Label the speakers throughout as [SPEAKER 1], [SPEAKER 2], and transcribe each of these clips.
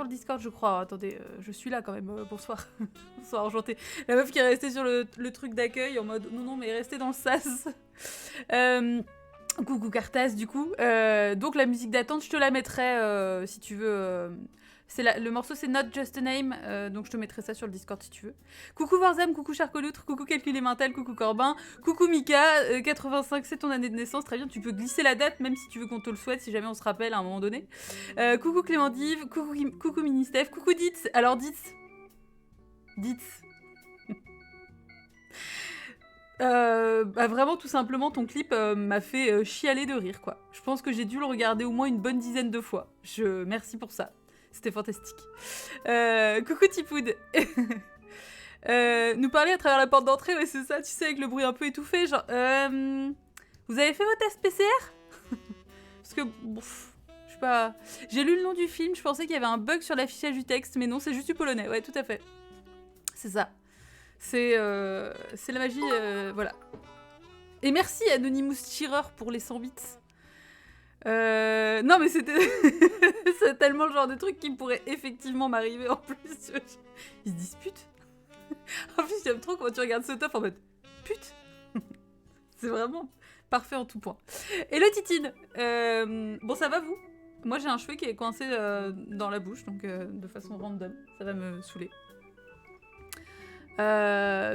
[SPEAKER 1] le Discord, je crois. Attendez, je suis là quand même. Bonsoir. Bonsoir, enchantée. La meuf qui est restée sur le truc d'accueil en mode non, mais restez dans le sas. Coucou Cartas, du coup. Donc la musique d'attente, je te la mettrai si tu veux. Le morceau c'est Not Just a Name, donc je te mettrai ça sur le Discord si tu veux. Coucou Warzam, coucou Charcoloutre, coucou Calculé Mental, coucou Corbin, coucou Mika, 85 c'est ton année de naissance, très bien, tu peux glisser la date même si tu veux qu'on te le souhaite, si jamais on se rappelle à un moment donné. Coucou Clément Dive, coucou Ministef, coucou Ditz, alors Ditz. Vraiment tout simplement ton clip m'a fait chialer de rire quoi. Je pense que j'ai dû le regarder au moins une bonne dizaine de fois. Merci pour ça. C'était fantastique. Coucou Tipoud. Nous parler à travers la porte d'entrée, ouais c'est ça, tu sais, avec le bruit un peu étouffé, genre vous avez fait vos tests PCR? Parce que, je sais pas... J'ai lu le nom du film, je pensais qu'il y avait un bug sur l'affichage du texte, mais non, c'est juste du polonais, ouais, tout à fait. C'est ça. C'est la magie, voilà. Et merci Anonymous Cheerer pour les 100 bits. Non mais c'était c'est tellement le genre de truc qui pourrait effectivement m'arriver en plus. Ils se disputent. En plus j'aime trop quand tu regardes ce top en mode pute. C'est vraiment parfait en tout point. Hello Titine. Bon ça va vous? Moi j'ai un cheveu qui est coincé dans la bouche donc de façon random. Ça va me saouler.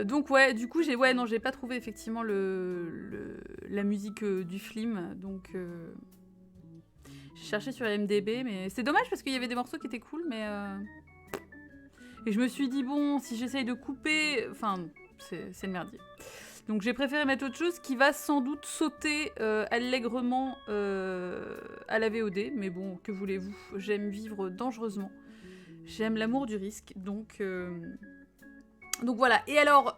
[SPEAKER 1] Donc ouais, du coup j'ai pas trouvé effectivement la musique du film, donc j'ai cherché sur IMDb, mais c'est dommage parce qu'il y avait des morceaux qui étaient cool, mais et je me suis dit bon, si j'essaye de couper, enfin c'est le merdier. Donc j'ai préféré mettre autre chose qui va sans doute sauter allègrement à la VOD, mais bon, que voulez-vous, j'aime vivre dangereusement, j'aime l'amour du risque, donc voilà, et alors,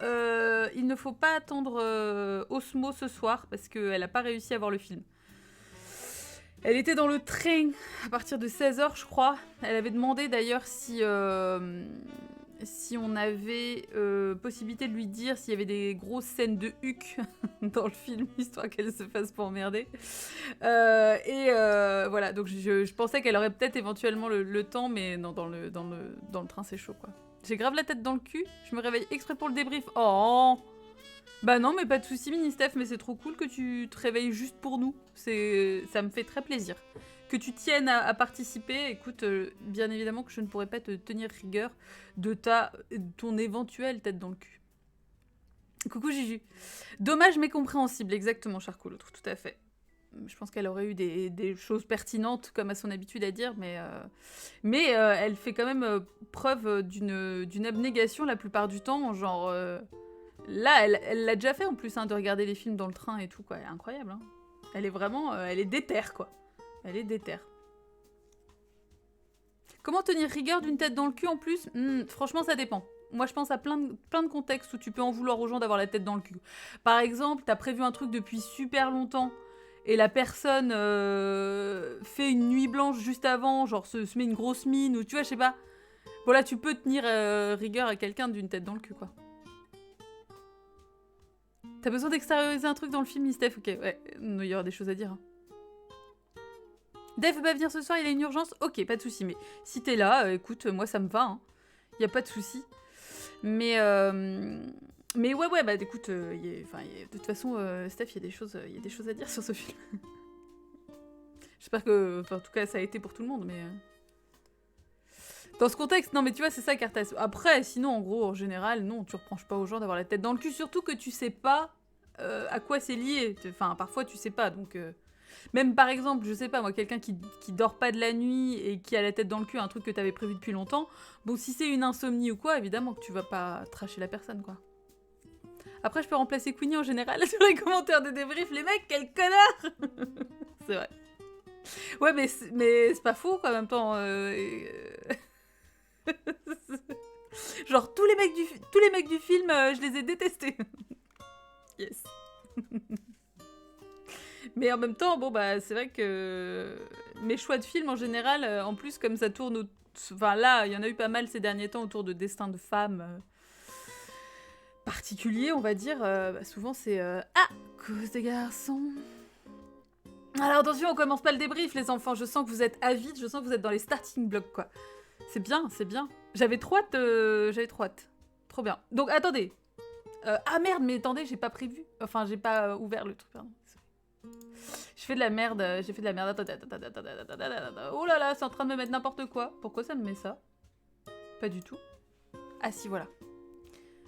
[SPEAKER 1] il ne faut pas attendre Osmo ce soir, parce qu'elle n'a pas réussi à voir le film. Elle était dans le train à partir de 16h, je crois. Elle avait demandé d'ailleurs si on avait possibilité de lui dire s'il y avait des grosses scènes de huc dans le film, histoire qu'elle se fasse pas emmerder. Voilà, donc je pensais qu'elle aurait peut-être éventuellement le temps, mais non, dans le train c'est chaud, quoi. J'ai grave la tête dans le cul, je me réveille exprès pour le débrief. Oh! Bah non, mais pas de soucis, Ministef, mais c'est trop cool que tu te réveilles juste pour nous. Ça me fait très plaisir. Que tu tiennes à participer, écoute, bien évidemment que je ne pourrais pas te tenir rigueur de ton éventuelle tête dans le cul. Coucou Juju. Dommage mais compréhensible, exactement, Charcot, l'autre, tout à fait. Je pense qu'elle aurait eu des choses pertinentes, comme à son habitude à dire, mais elle fait quand même preuve d'une abnégation la plupart du temps, genre... là, elle l'a déjà fait en plus, hein, de regarder les films dans le train et tout, quoi. Elle est incroyable, hein. Elle est vraiment... elle est déterre, quoi. Elle est déterre. Comment tenir rigueur d'une tête dans le cul en plus? Franchement, ça dépend. Moi, je pense à plein de contextes où tu peux en vouloir aux gens d'avoir la tête dans le cul. Par exemple, t'as prévu un truc depuis super longtemps, et la personne fait une nuit blanche juste avant, genre se met une grosse mine, ou tu vois, je sais pas. Bon là, tu peux tenir rigueur à quelqu'un d'une tête dans le cul, quoi. T'as besoin d'extérioriser un truc dans le film, Steph? Ok, ouais, il y aura des choses à dire. Hein. Dave va venir ce soir, il a une urgence? Ok, pas de souci, mais si t'es là, écoute, moi ça me va, hein. Y a pas de souci. Mais ouais, bah écoute, de toute façon, Steph, il y a des choses à dire sur ce film. J'espère que, en tout cas, ça a été pour tout le monde, mais... Dans ce contexte, non mais tu vois, c'est ça, Cartas. Après, sinon, en gros, en général, non, tu reproches pas aux gens d'avoir la tête dans le cul, surtout que tu sais pas à quoi c'est lié. Enfin, parfois, tu sais pas, donc... Même par exemple, je sais pas, moi, quelqu'un qui dort pas de la nuit et qui a la tête dans le cul, un truc que t'avais prévu depuis longtemps, bon, si c'est une insomnie ou quoi, évidemment que tu vas pas tracher la personne, quoi. Après, je peux remplacer Queenie en général sur les commentaires de débrief. Les mecs, quel connard. C'est vrai. Ouais, mais c'est pas faux, quoi, en même temps. Genre, tous les mecs du film, je les ai détestés. Yes. Mais en même temps, bon, bah, c'est vrai que mes choix de films, en général, en plus, comme ça tourne... Enfin, là, il y en a eu pas mal ces derniers temps autour de destins de femmes particuliers, on va dire. Bah, souvent, c'est... à cause des garçons... Alors, attention, on commence pas le débrief, les enfants. Je sens que vous êtes avides, je sens que vous êtes dans les starting blocks, quoi. C'est bien, c'est bien. J'avais trop hâte, Trop bien. Donc, attendez. Ah merde, mais attendez, j'ai pas prévu. Enfin, j'ai pas ouvert le truc, pardon. Je fais de la merde, j'ai fait de la merde. Oh là là, c'est en train de me mettre n'importe quoi. Pourquoi ça me met ça? Pas du tout. Ah si, voilà.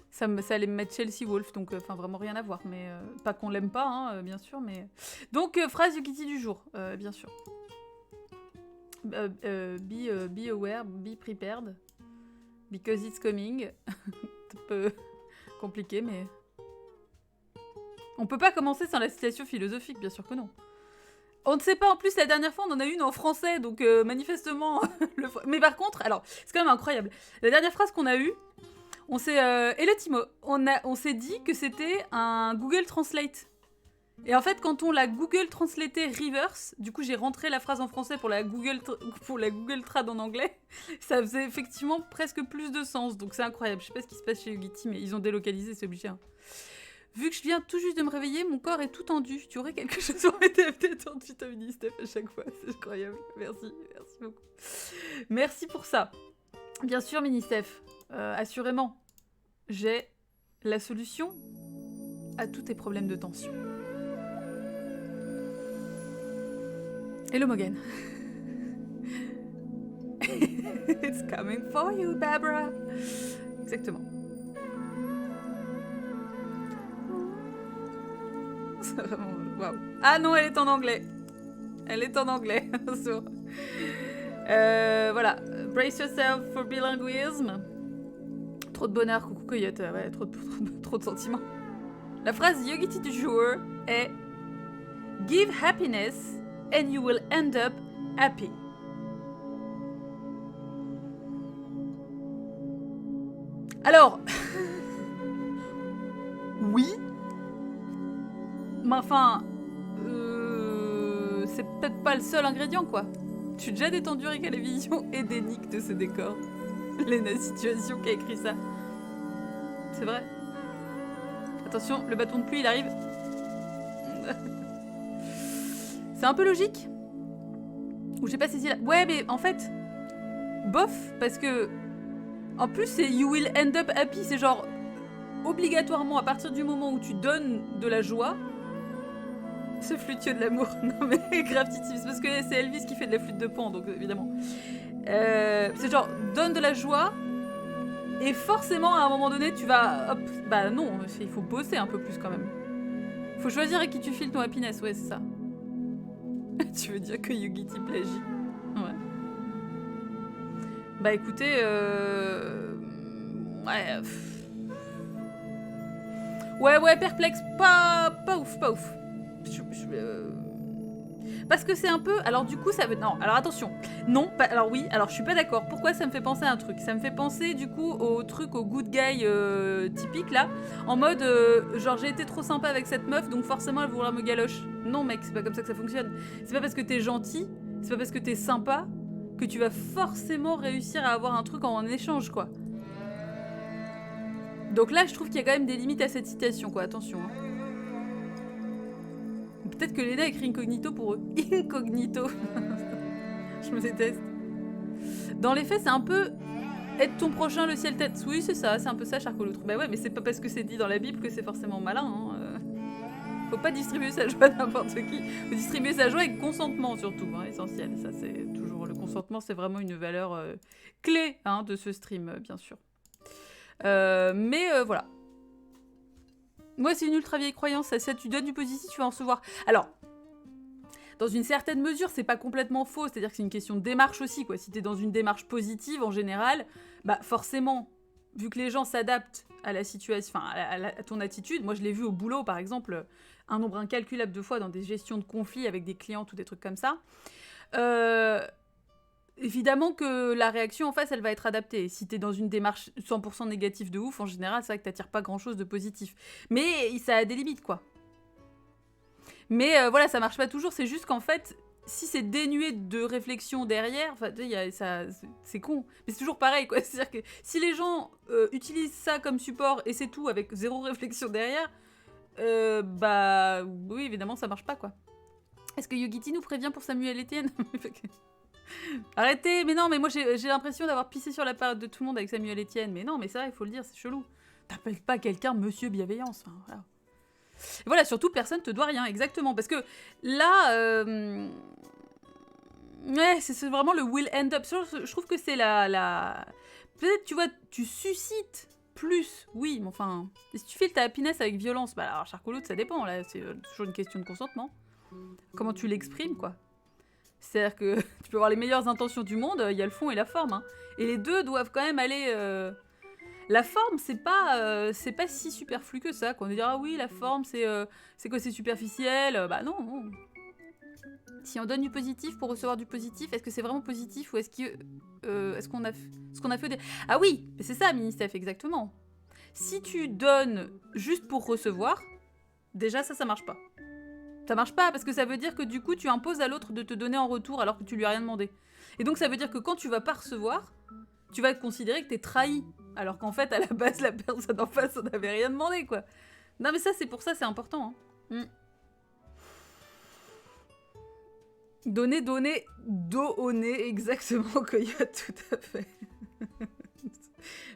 [SPEAKER 1] Ça allait me mettre Chelsea Wolf, donc enfin vraiment rien à voir. Mais pas qu'on l'aime pas, hein, bien sûr. Mais donc phrase Yukiti du jour, bien sûr. Be aware, be prepared, because it's coming. C'est un peu compliqué, mais on peut pas commencer sans la citation philosophique, bien sûr que non. On ne sait pas, en plus, la dernière fois, on en a une en français, donc manifestement... Mais par contre, alors, c'est quand même incroyable. La dernière phrase qu'on a eue, on s'est... et le Timo, on s'est dit que c'était un Google Translate. Et en fait, quand on l'a Google Translaté reverse, du coup, j'ai rentré la phrase en français pour la Google Trad en anglais, ça faisait effectivement presque plus de sens, donc c'est incroyable. Je sais pas ce qui se passe chez Yugiti, mais ils ont délocalisé, c'est obligé. Hein. Vu que je viens tout juste de me réveiller, mon corps est tout tendu. Tu aurais quelque chose pour m'aider à me détendre, tu t'as dit Steph à chaque fois. C'est incroyable. Merci beaucoup. Merci pour ça. Bien sûr, Mini-Steph. Assurément, j'ai la solution à tous tes problèmes de tension. Hello, Morgan. It's coming for you, Barbara. Exactement. Waouh. Ah non, elle est en anglais. Elle est en anglais. Voilà. Brace yourself for bilinguism. Trop de bonheur, coucou coyote. Ouais, trop de sentiments. La phrase Yogiti du jour est Give happiness and you will end up happy. Alors, oui. Mais enfin, c'est peut-être pas le seul ingrédient, quoi. Je suis déjà détendue avec les visions édéniques de ce décor. Lena Situation qui a écrit ça. C'est vrai. Attention, le bâton de pluie, il arrive. C'est un peu logique. Ou je sais pas si c'est là. Ouais, mais en fait, bof, parce que... En plus, c'est you will end up happy. C'est genre, obligatoirement, à partir du moment où tu donnes de la joie... Ce flûtier de l'amour. Non mais grave Titi, c'est parce que c'est Elvis qui fait de la flûte de Pan, donc évidemment. C'est genre, donne de la joie, et forcément, à un moment donné, tu vas... Hop, bah non, il faut bosser un peu plus quand même. Faut choisir avec qui tu files ton happiness, ouais, c'est ça. Tu veux dire que Yugiti plagie? Ouais. Bah écoutez, Ouais, perplexe, pas ouf. Parce que c'est un peu... Alors du coup, ça veut... Non, alors attention. Non, alors oui, alors je suis pas d'accord. Pourquoi ça me fait penser à un truc? Ça me fait penser du coup au truc, au good guy typique là. En mode, genre j'ai été trop sympa avec cette meuf, donc forcément elle voudra me galoche. Non mec, c'est pas comme ça que ça fonctionne. C'est pas parce que t'es gentil, c'est pas parce que t'es sympa, que tu vas forcément réussir à avoir un truc en échange, quoi. Donc là, je trouve qu'il y a quand même des limites à cette citation, quoi. Attention, hein. Peut-être que Lena écrit incognito pour eux. Incognito. Je me déteste. Dans les faits, c'est un peu... Aide ton prochain, le ciel tête. Oui, c'est ça, c'est un peu ça, Charcot-Loutre. Bah ouais, mais c'est pas parce que c'est dit dans la Bible que c'est forcément malin, hein. Faut pas distribuer sa joie à n'importe qui. Faut distribuer sa joie avec consentement, surtout, hein, essentiel. Ça, c'est toujours... Le consentement, c'est vraiment une valeur clé, hein, de ce stream, bien sûr. Mais voilà. Moi, c'est une ultra vieille croyance. Ça, tu donnes du positif, tu vas en recevoir. Alors, dans une certaine mesure, c'est pas complètement faux. C'est-à-dire que c'est une question de démarche aussi, quoi. Si t'es dans une démarche positive, en général, bah forcément, vu que les gens s'adaptent à la situation, enfin, à ton attitude. Moi, je l'ai vu au boulot, par exemple, un nombre incalculable de fois dans des gestions de conflits avec des clients ou des trucs comme ça. Évidemment que la réaction en face, elle va être adaptée. Si t'es dans une démarche 100% négative de ouf, en général, c'est vrai que t'attires pas grand-chose de positif. Mais ça a des limites, quoi. Mais voilà, ça marche pas toujours. C'est juste qu'en fait, si c'est dénué de réflexion derrière, c'est con. Mais c'est toujours pareil, quoi. C'est-à-dire que si les gens utilisent ça comme support et c'est tout, avec zéro réflexion derrière, bah oui, évidemment, ça marche pas, quoi. Est-ce que Yogiti nous prévient pour Samuel Etienne? Arrêtez, mais non, mais moi j'ai l'impression d'avoir pissé sur la parade de tout le monde avec Samuel Etienne. Mais non, mais ça, il faut le dire, c'est chelou. T'appelles pas quelqu'un Monsieur Bienveillance. Enfin, voilà. Et voilà, surtout, personne te doit rien, exactement. Parce que là, ouais, c'est vraiment le will end up. Je trouve que c'est la... Peut-être, tu vois, tu suscites plus, oui, mais enfin... Si tu files ta happiness avec violence, bah alors, charcoloute, ça dépend, là, c'est toujours une question de consentement. Comment tu l'exprimes, quoi. C'est-à-dire que tu peux avoir les meilleures intentions du monde, il y a le fond et la forme, hein. Et les deux doivent quand même aller... La forme, c'est pas si superflu que ça, quoi. On dira, ah oui, la forme, c'est quoi, c'est superficiel. Bah non, non. Si on donne du positif pour recevoir du positif, est-ce que c'est vraiment positif ou est-ce qu'on a fait... Ah oui, c'est ça, Ministef, exactement. Si tu donnes juste pour recevoir, déjà ça marche pas. Ça marche pas parce que ça veut dire que du coup tu imposes à l'autre de te donner en retour alors que tu lui as rien demandé. Et donc ça veut dire que quand tu vas pas recevoir, tu vas considérer que t'es trahi. Alors qu'en fait, à la base, la personne en face, on n'avait rien demandé, quoi. Non mais ça, c'est pour ça, c'est important. Hein. Donner, donner, donner, exactement, Coyote, tout à fait.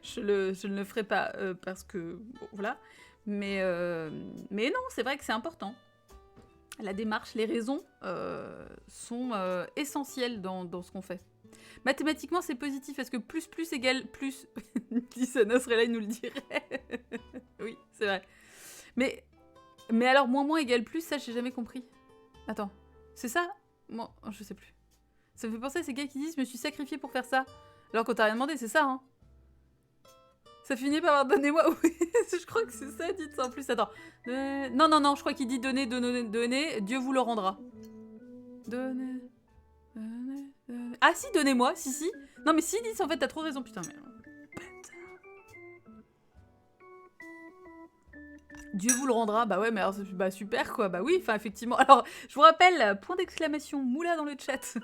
[SPEAKER 1] je ne le ferai pas parce que, bon, voilà. Mais non, c'est vrai que c'est important. La démarche, les raisons sont essentielles dans ce qu'on fait. Mathématiquement, c'est positif. Est-ce que plus égale plus... Lisa Nasrallah, il nous le dirait. Oui, c'est vrai. Mais alors, moins égale plus, ça, j'ai jamais compris. Attends, c'est ça? Moi, je sais plus. Ça me fait penser à ces gars qui disent « Je me suis sacrifié pour faire ça ». Alors qu'on t'a rien demandé, c'est ça, hein. Ça finit par avoir « Donnez-moi ». Oui, je crois que c'est ça, dites ça en plus. Attends. Non, je crois qu'il dit « Donnez, donnez, Dieu vous le rendra ». Donnez... Ah si, donnez-moi, si. Non mais si, dis, en fait, t'as trop raison, putain, mais... Dieu vous le rendra, bah ouais, mais alors, bah super, quoi, bah oui, enfin, effectivement. Alors, je vous rappelle, point d'exclamation, moula dans le chat.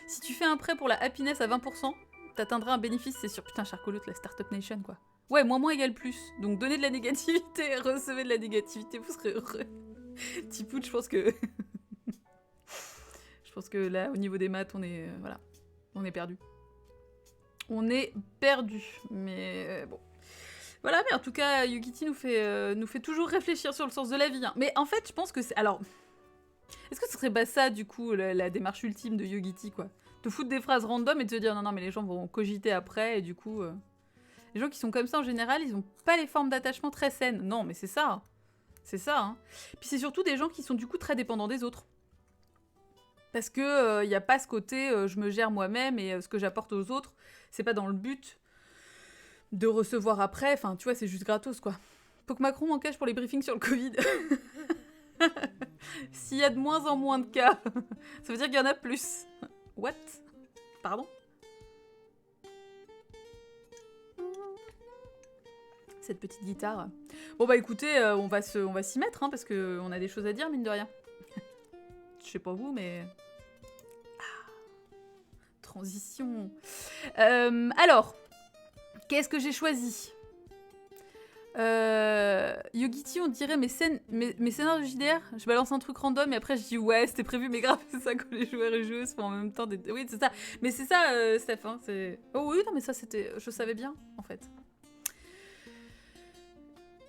[SPEAKER 1] Si tu fais un prêt pour la happiness à 20%, t'atteindras un bénéfice, c'est sûr. Putain, Charcoloute, la Startup Nation, quoi. Ouais, moins égale plus. Donc, donnez de la négativité, recevez de la négativité, vous serez heureux. Tipout, je pense que... Je pense que là, au niveau des maths, on est... voilà. On est perdu. On est perdu. Mais bon. Voilà, mais en tout cas, Yugiti nous fait toujours réfléchir sur le sens de la vie. Hein. Mais en fait, je pense que c'est... Alors, est-ce que ce serait pas ça, du coup, la démarche ultime de Yugiti, quoi? Te foutre des phrases random et te dire, non, mais les gens vont cogiter après, et du coup... Les gens qui sont comme ça, en général, ils ont pas les formes d'attachement très saines. Non, mais c'est ça. C'est ça, hein. Puis c'est surtout des gens qui sont, du coup, très dépendants des autres. Parce que y a pas ce côté je me gère moi-même et ce que j'apporte aux autres, c'est pas dans le but de recevoir après. Enfin, tu vois, c'est juste gratos, quoi. Faut que Macron en cache pour les briefings sur le Covid. S'il y a de moins en moins de cas, ça veut dire qu'il y en a plus. What? Pardon? Cette petite guitare. Bon bah écoutez, on va s'y mettre, hein, parce qu'on a des choses à dire, mine de rien. Je sais pas vous, mais... Transition. Alors, qu'est-ce que j'ai choisi? Yogiti, on dirait mes scénarios de JDR. Je balance un truc random et après je dis ouais, c'était prévu, mais grave, c'est ça que les joueurs et joueuses font en même temps. Oui, c'est ça. Mais c'est ça, Steph. Hein, oh oui, non, mais ça c'était... Je savais bien, en fait.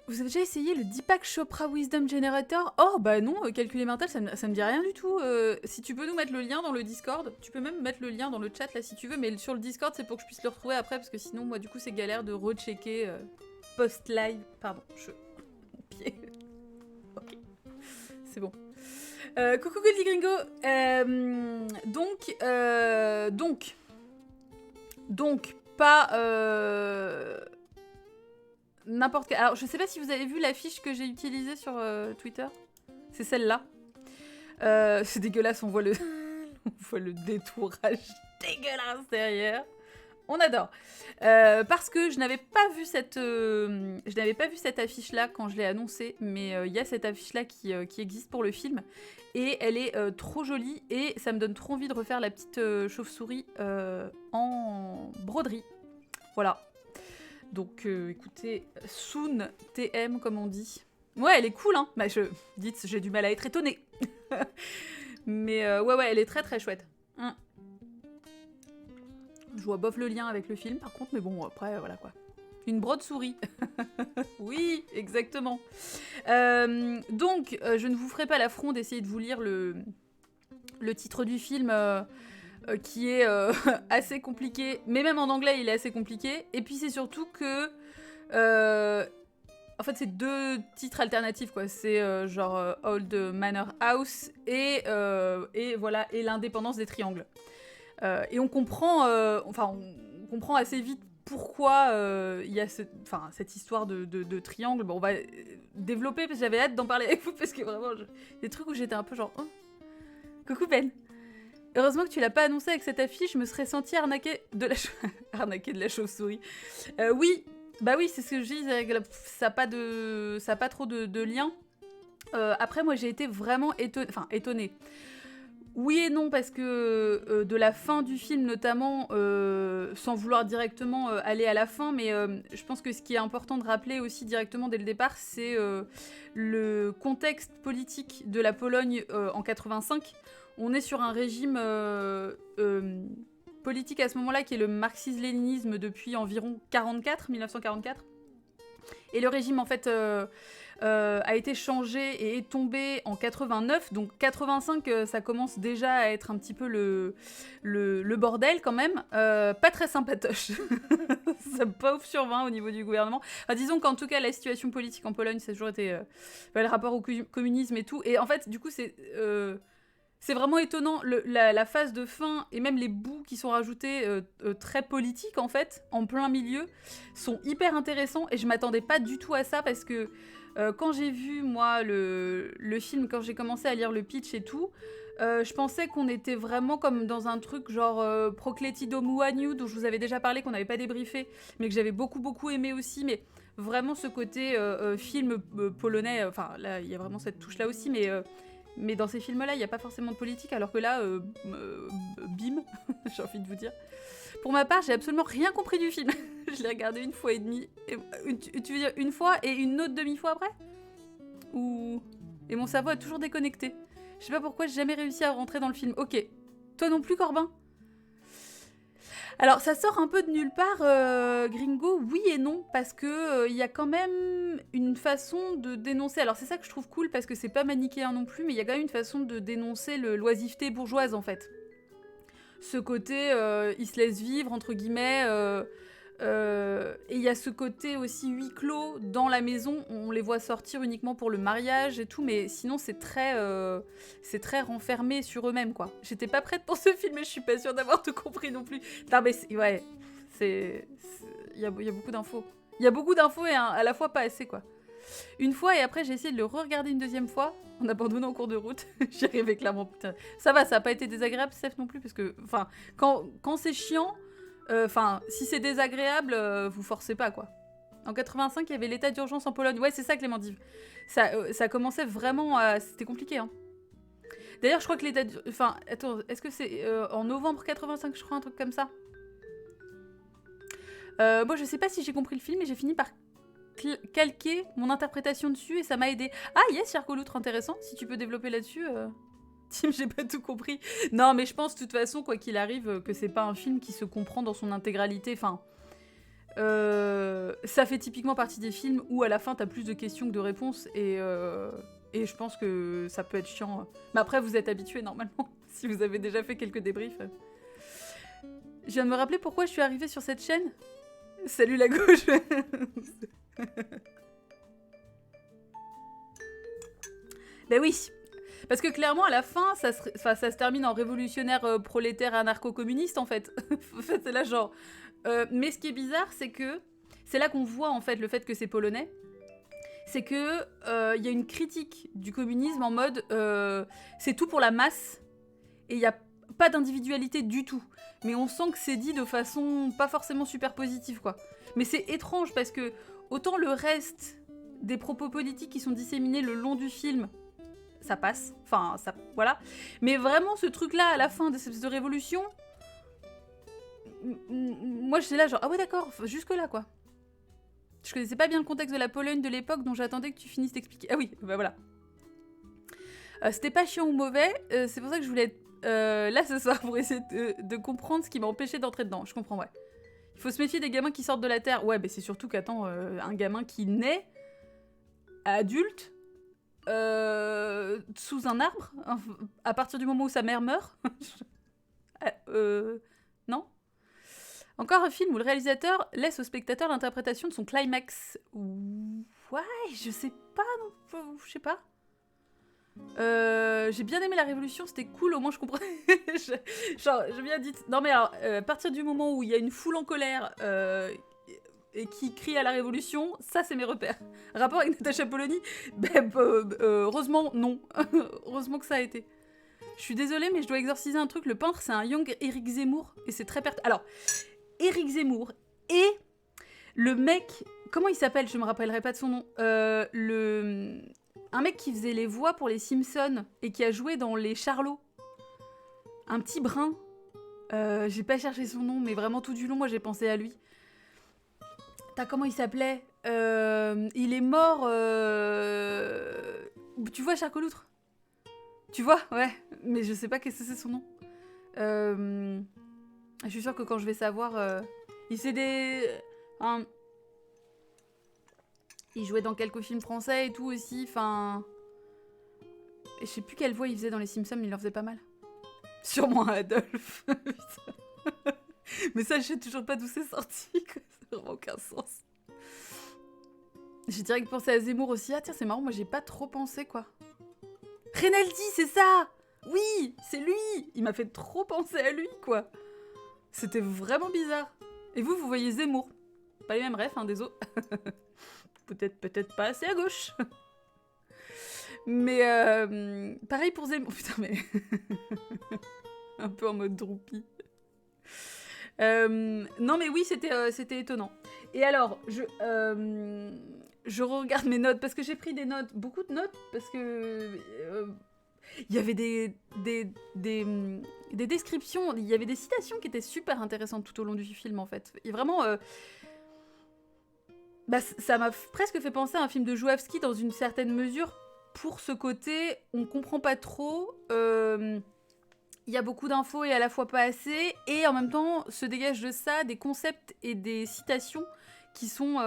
[SPEAKER 1] Vous avez déjà essayé le Deepak Chopra Wisdom Generator? Oh, bah non, calculer mental, ça me dit rien du tout. Si tu peux nous mettre le lien dans le Discord, tu peux même mettre le lien dans le chat, là, si tu veux, mais sur le Discord, c'est pour que je puisse le retrouver après, parce que sinon, moi, du coup, c'est galère de rechecker post-live. Pardon, mon pied. Ok, c'est bon. Coucou Goldie Gringo. Donc, pas... N'importe quel... Alors, je sais pas si vous avez vu l'affiche que j'ai utilisée sur Twitter. C'est celle-là. C'est dégueulasse, on voit le... on voit le détourage dégueulasse derrière. On adore. Parce que je n'avais pas vu cette affiche-là quand je l'ai annoncée, mais il y a cette affiche-là qui existe pour le film. Et elle est trop jolie, et ça me donne trop envie de refaire la petite chauve-souris en broderie. Voilà. Donc, écoutez, soon TM, comme on dit. Ouais, elle est cool, hein. Bah, dites, j'ai du mal à être étonnée. Mais ouais, elle est très très chouette. vois bof le lien avec le film, par contre, mais bon, après, voilà quoi. Une brode-souris. Oui, exactement. Donc, je ne vous ferai pas l'affront d'essayer de vous lire le titre du film qui est assez compliqué, mais même en anglais, il est assez compliqué. Et puis, c'est surtout que... en fait, c'est 2 titres alternatifs, quoi. C'est genre Old Manor House et voilà, et l'indépendance des triangles. Et on comprend, on comprend assez vite pourquoi il y a cette histoire de triangle. Bon, on va développer, parce que j'avais hâte d'en parler avec vous, parce que vraiment, des trucs où j'étais un peu genre... Oh. Coucou Ben. Heureusement que tu l'as pas annoncé avec cette affiche, je me serais sentie arnaquée de la arnaquée de la chauve-souris. Oui, bah oui, c'est ce que je dis, ça a pas trop de lien. Après, moi, j'ai été vraiment étonnée. Oui et non, parce que de la fin du film notamment, sans vouloir directement aller à la fin, mais je pense que ce qui est important de rappeler aussi directement dès le départ, c'est le contexte politique de la Pologne en 85. On est sur un régime politique à ce moment-là qui est le marxisme-léninisme depuis environ 1944. Et le régime, en fait, a été changé et est tombé en 89. Donc 85, ça commence déjà à être un petit peu le bordel quand même. Pas très sympatoche. Ça pas ouf sur 20 au niveau du gouvernement. Enfin, disons qu'en tout cas, la situation politique en Pologne, ça a toujours été le rapport au communisme et tout. Et en fait, du coup, c'est vraiment étonnant, la phase de fin et même les bouts qui sont rajoutés très politiques en fait, en plein milieu, sont hyper intéressants et je m'attendais pas du tout à ça parce que quand j'ai vu moi le film, quand j'ai commencé à lire le pitch et tout, je pensais qu'on était vraiment comme dans un truc genre Procletido Muaniu dont je vous avais déjà parlé, qu'on n'avait pas débriefé, mais que j'avais beaucoup aimé aussi, mais vraiment ce côté film polonais, enfin là il y a vraiment cette touche là aussi, mais dans ces films-là, il n'y a pas forcément de politique, alors que là, bim, j'ai envie de vous dire. Pour ma part, j'ai absolument rien compris du film. Je l'ai regardé 1 fois et demie. Tu veux dire 1 fois et une autre demi-fois après ? Et mon cerveau a toujours déconnecté. Je sais pas pourquoi j'ai jamais réussi à rentrer dans le film. Ok. Toi non plus, Corbin ? Alors, ça sort un peu de nulle part, Gringo, oui et non, parce que y a quand même une façon de dénoncer. Alors, c'est ça que je trouve cool, parce que c'est pas manichéen non plus, mais il y a quand même une façon de dénoncer l'oisiveté bourgeoise, en fait. Ce côté, il se laisse vivre, entre guillemets, et il y a ce côté aussi huis clos dans la maison, on les voit sortir uniquement pour le mariage et tout, mais sinon c'est très renfermé sur eux-mêmes, quoi. J'étais pas prête pour ce film et je suis pas sûre d'avoir tout compris non plus. Non mais il y a beaucoup d'infos. Il y a beaucoup d'infos et à la fois pas assez, quoi. 1 fois et après j'ai essayé de le re-regarder une 2e fois en abandonnant en cours de route. J'y arrivais clairement, putain. Ça va, ça a pas été désagréable, Steph non plus, parce que, enfin, quand c'est chiant... Enfin, si c'est désagréable, vous forcez pas, quoi. En 85, il y avait l'état d'urgence en Pologne. Ouais, c'est ça, Clément Dive. Ça commençait vraiment à... C'était compliqué, hein. D'ailleurs, je crois que l'état... Enfin, attends, est-ce que c'est en novembre 85, je crois, un truc comme ça. Moi, je sais pas si j'ai compris le film, mais j'ai fini par calquer mon interprétation dessus et ça m'a aidé. Ah, yes, Charcoloutre, intéressant. Si tu peux développer là-dessus... Tim, j'ai pas tout compris. Non, mais je pense, de toute façon, quoi qu'il arrive, que c'est pas un film qui se comprend dans son intégralité. Enfin, ça fait typiquement partie des films où, à la fin, t'as plus de questions que de réponses. Et je pense que ça peut être chiant. Mais après, vous êtes habitués, normalement, si vous avez déjà fait quelques débriefs. Je viens de me rappeler pourquoi je suis arrivée sur cette chaîne. Salut la gauche. Ben oui. Parce que clairement, à la fin, ça se termine en révolutionnaire prolétaire anarcho-communiste, en fait. En fait, c'est là genre... mais ce qui est bizarre, c'est que... C'est là qu'on voit, en fait, le fait que c'est polonais. C'est que y a une critique du communisme en mode... c'est tout pour la masse. Et il n'y a pas d'individualité du tout. Mais on sent que c'est dit de façon pas forcément super positive, quoi. Mais c'est étrange, parce que autant le reste des propos politiques qui sont disséminés le long du film... ça passe, enfin, ça, voilà. Mais vraiment, ce truc-là, à la fin de cette révolution, moi, j'étais là, genre, ah ouais, d'accord, jusque-là, quoi. Je connaissais pas bien le contexte de la Pologne de l'époque, donc j'attendais que tu finisses d'expliquer. Ah oui, bah voilà. C'était pas chiant ou mauvais, c'est pour ça que je voulais être là ce soir pour essayer de comprendre ce qui m'a empêché d'entrer dedans. Je comprends, ouais. Il faut se méfier des gamins qui sortent de la Terre. Ouais, mais c'est surtout qu'attends, un gamin qui naît adulte sous un arbre à partir du moment où sa mère meurt. Non. Encore un film où le réalisateur laisse au spectateur l'interprétation de son climax. Ouais, je sais pas, non, je sais pas. J'ai bien aimé la Révolution, c'était cool, au moins je comprenais. Je bien dit. Non mais alors, à partir du moment où il y a une foule en colère et qui crie à la Révolution, ça c'est mes repères. Rapport avec Natacha Polony, heureusement non. Heureusement que ça a été. Je suis désolée, mais je dois exorciser un truc. Le peintre, c'est un young Éric Zemmour et c'est très Alors, Éric Zemmour et le mec, comment il s'appelle? Je me rappellerai pas de son nom. Un mec qui faisait les voix pour les Simpsons et qui a joué dans Les Charlots. Un petit brun. J'ai pas cherché son nom, mais vraiment tout du long, moi j'ai pensé à lui. Comment il s'appelait? Il est mort. Tu vois, Charcoloutre? Tu vois? Ouais. Mais je sais pas qu'est-ce que c'est son nom. Je suis sûre que quand je vais savoir. Il s'est des. Il jouait dans quelques films français et tout aussi. Enfin. Je sais plus quelle voix il faisait dans les Simpsons, mais il en faisait pas mal. Sûrement Adolphe. Mais ça, je sais toujours pas d'où c'est sorti. Ça n'a vraiment aucun sens. J'ai direct pensé à Zemmour aussi. Ah tiens, c'est marrant, moi j'ai pas trop pensé quoi. Rinaldi, c'est ça! Oui, c'est lui! Il m'a fait trop penser à lui quoi. C'était vraiment bizarre. Et vous voyez Zemmour. Pas les mêmes refs, hein, désolé. peut-être pas assez à gauche. Mais pareil pour Zemmour. Putain, mais... un peu en mode droupie. Non mais oui, c'était étonnant. Et alors, je regarde mes notes, parce que j'ai pris des notes, beaucoup de notes, parce que... il y avait des descriptions, il y avait des citations qui étaient super intéressantes tout au long du film, en fait. Et vraiment... ça m'a presque fait penser à un film de Jouavski dans une certaine mesure, pour ce côté, on comprend pas trop... Il y a beaucoup d'infos et à la fois pas assez, et en même temps se dégage de ça des concepts et des citations qui sont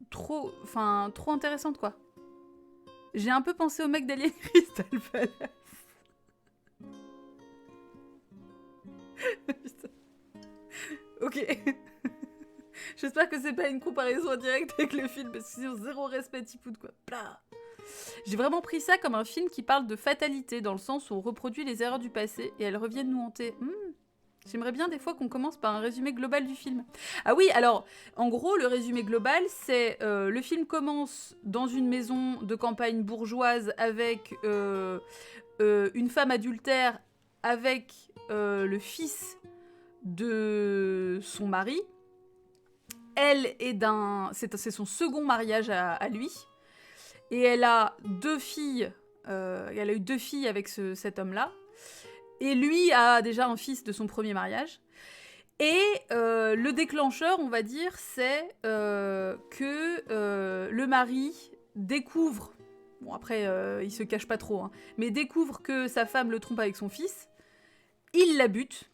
[SPEAKER 1] trop intéressantes quoi. J'ai un peu pensé au mec d'Alien Crystal Palace. Ok. J'espère que c'est pas une comparaison directe avec le film, parce que sinon zéro respect Tipoud quoi. Plah. J'ai vraiment pris ça comme un film qui parle de fatalité, dans le sens où on reproduit les erreurs du passé et elles reviennent nous hanter. J'aimerais bien des fois qu'on commence par un résumé global du film. Ah oui, alors, en gros, le résumé global, c'est... le film commence dans une maison de campagne bourgeoise avec une femme adultère avec le fils de son mari. Elle est c'est son second mariage à lui. Et elle a 2 filles. Elle a eu 2 filles avec cet homme-là. Et lui a déjà un fils de son premier mariage. Et le déclencheur, on va dire, c'est que le mari découvre... Bon, après, il se cache pas trop, hein, mais découvre que sa femme le trompe avec son fils. Il la bute.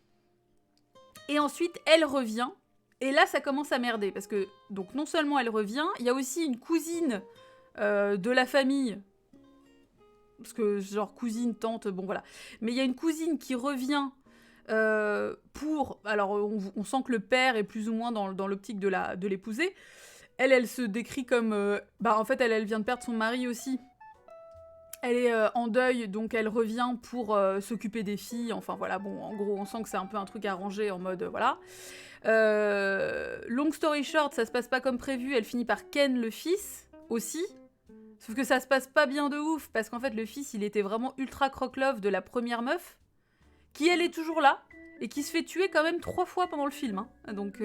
[SPEAKER 1] Et ensuite, elle revient. Et là, ça commence à merder. Parce que, donc, non seulement elle revient, il y a aussi une cousine... de la famille, parce que genre cousine, tante, bon voilà. Mais il y a une cousine qui revient pour... Alors on sent que le père est plus ou moins dans l'optique de l'épouser. Elle se décrit comme... en fait, elle vient de perdre son mari aussi. Elle est en deuil, donc elle revient pour s'occuper des filles. Enfin voilà, bon, en gros, on sent que c'est un peu un truc arrangé en mode... voilà. Long story short, ça se passe pas comme prévu. Elle finit par ken le fils aussi. Sauf que ça se passe pas bien de ouf, parce qu'en fait, le fils, il était vraiment ultra croque-love de la première meuf, qui, elle, est toujours là, et qui se fait tuer quand même 3 fois pendant le film. Hein. Donc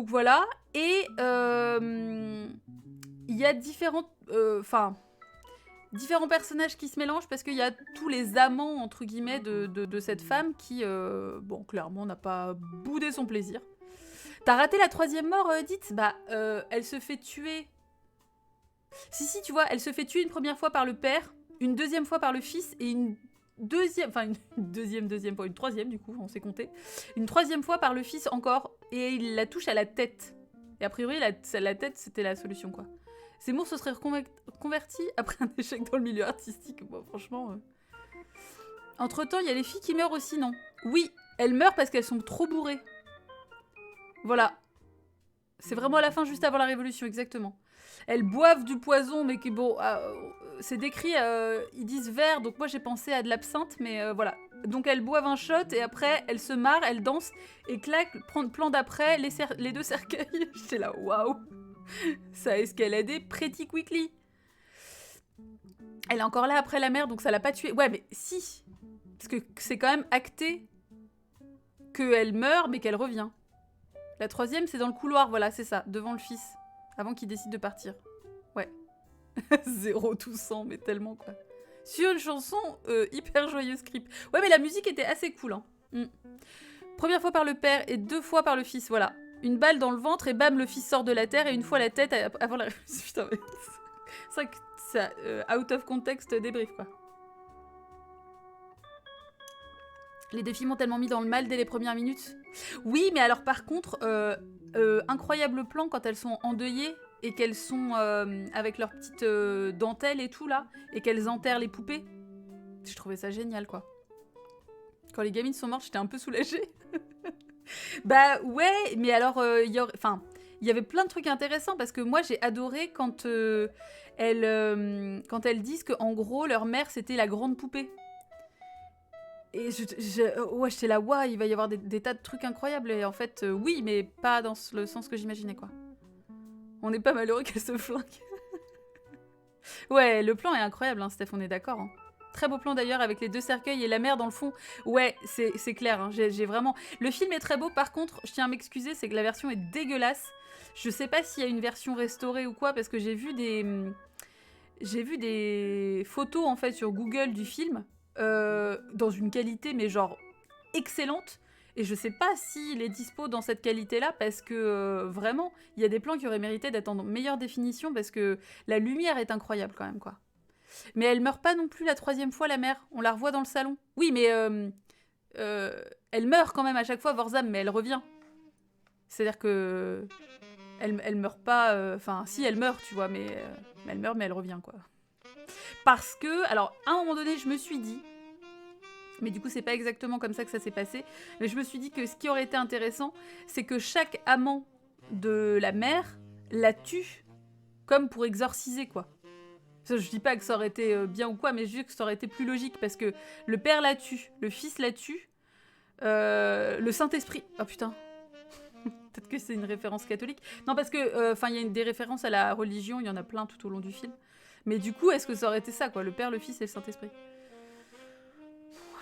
[SPEAKER 1] voilà. Et il y a différents personnages qui se mélangent, parce qu'il y a tous les amants, entre guillemets, de cette femme qui, clairement, n'a pas boudé son plaisir. T'as raté la 3e mort, Edith ? Elle se fait tuer... Si, tu vois, elle se fait tuer une première fois par le père, une deuxième fois par le fils, et une deuxième, enfin deuxième fois, une troisième du coup, on s'est compté. Une troisième fois par le fils encore, et il la touche à la tête. Et a priori, la tête, c'était la solution, quoi. Zemmour se serait converti après un échec dans le milieu artistique. Bon, franchement... Entre-temps, il y a les filles qui meurent aussi, non? Oui, elles meurent parce qu'elles sont trop bourrées. Voilà. C'est vraiment à la fin, juste avant la Révolution, exactement. Elles boivent du poison, mais qui, bon... c'est décrit, ils disent vert, donc moi j'ai pensé à de l'absinthe, mais voilà. Donc elles boivent un shot, et après, elles se marrent, elles dansent, et clac, plan d'après, les deux cercueils. J'étais là, waouh! Ça a escaladé pretty quickly. Elle est encore là après la mère, donc ça l'a pas tuée. Ouais, mais si. Parce que c'est quand même acté qu'elle meurt, mais qu'elle revient. La troisième, c'est dans le couloir, voilà, c'est ça, devant le fils. Avant qu'il décide de partir. Ouais. Zéro tout sang, mais tellement, quoi. Sur une chanson hyper joyeuse, Creep. Ouais, mais la musique était assez cool, hein. Première fois par le père et 2 fois par le fils, voilà. Une balle dans le ventre et bam, le fils sort de la terre et une fois la tête avant la... Putain, mais... C'est vrai que ça... out of context débrief, quoi. Les deux filles m'ont tellement mis dans le mal dès les premières minutes. Oui, mais alors par contre, incroyable plan quand elles sont endeuillées et qu'elles sont avec leurs petites dentelles et tout, là, et qu'elles enterrent les poupées. Je trouvais ça génial, quoi. Quand les gamines sont mortes, j'étais un peu soulagée. Bah ouais, mais alors, il y avait plein de trucs intéressants parce que moi j'ai adoré quand elles disent qu'en gros leur mère c'était la grande poupée. Et ouais, j'étais là, ouais, il va y avoir des tas de trucs incroyables. Et en fait, oui, mais pas dans le sens que j'imaginais, quoi. On n'est pas malheureux qu'elle se flingue. Ouais, le plan est incroyable, hein, Steph, on est d'accord, hein. Très beau plan d'ailleurs avec les deux cercueils et la mère dans le fond. Ouais, c'est clair, hein, j'ai vraiment... Le film est très beau, par contre, je tiens à m'excuser, c'est que la version est dégueulasse. Je sais pas s'il y a une version restaurée ou quoi, parce que j'ai vu des photos, en fait, sur Google du film, dans une qualité, mais genre, excellente. Et je sais pas s'il est dispo dans cette qualité-là, parce que, vraiment, il y a des plans qui auraient mérité d'être en meilleure définition, parce que la lumière est incroyable, quand même, quoi. Mais elle meurt pas non plus la troisième fois, la mère. On la revoit dans le salon. Oui, mais elle meurt quand même à chaque fois, Vorzam, mais elle revient. C'est-à-dire que... Elle meurt pas... Enfin, si, elle meurt, tu vois, mais elle meurt, mais elle revient, quoi. Parce que... Alors, à un moment donné, je me suis dit... Mais du coup, c'est pas exactement comme ça que ça s'est passé. Mais je me suis dit que ce qui aurait été intéressant, c'est que chaque amant de la mère la tue comme pour exorciser, quoi. Je dis pas que ça aurait été bien ou quoi, mais juste que ça aurait été plus logique, parce que le père la tue, le fils la tue, le Saint-Esprit... Oh putain. Peut-être que c'est une référence catholique. Non, parce que, enfin, il y a des références à la religion, il y en a plein tout au long du film. Mais du coup, est-ce que ça aurait été ça, quoi, le père, le fils et le Saint-Esprit?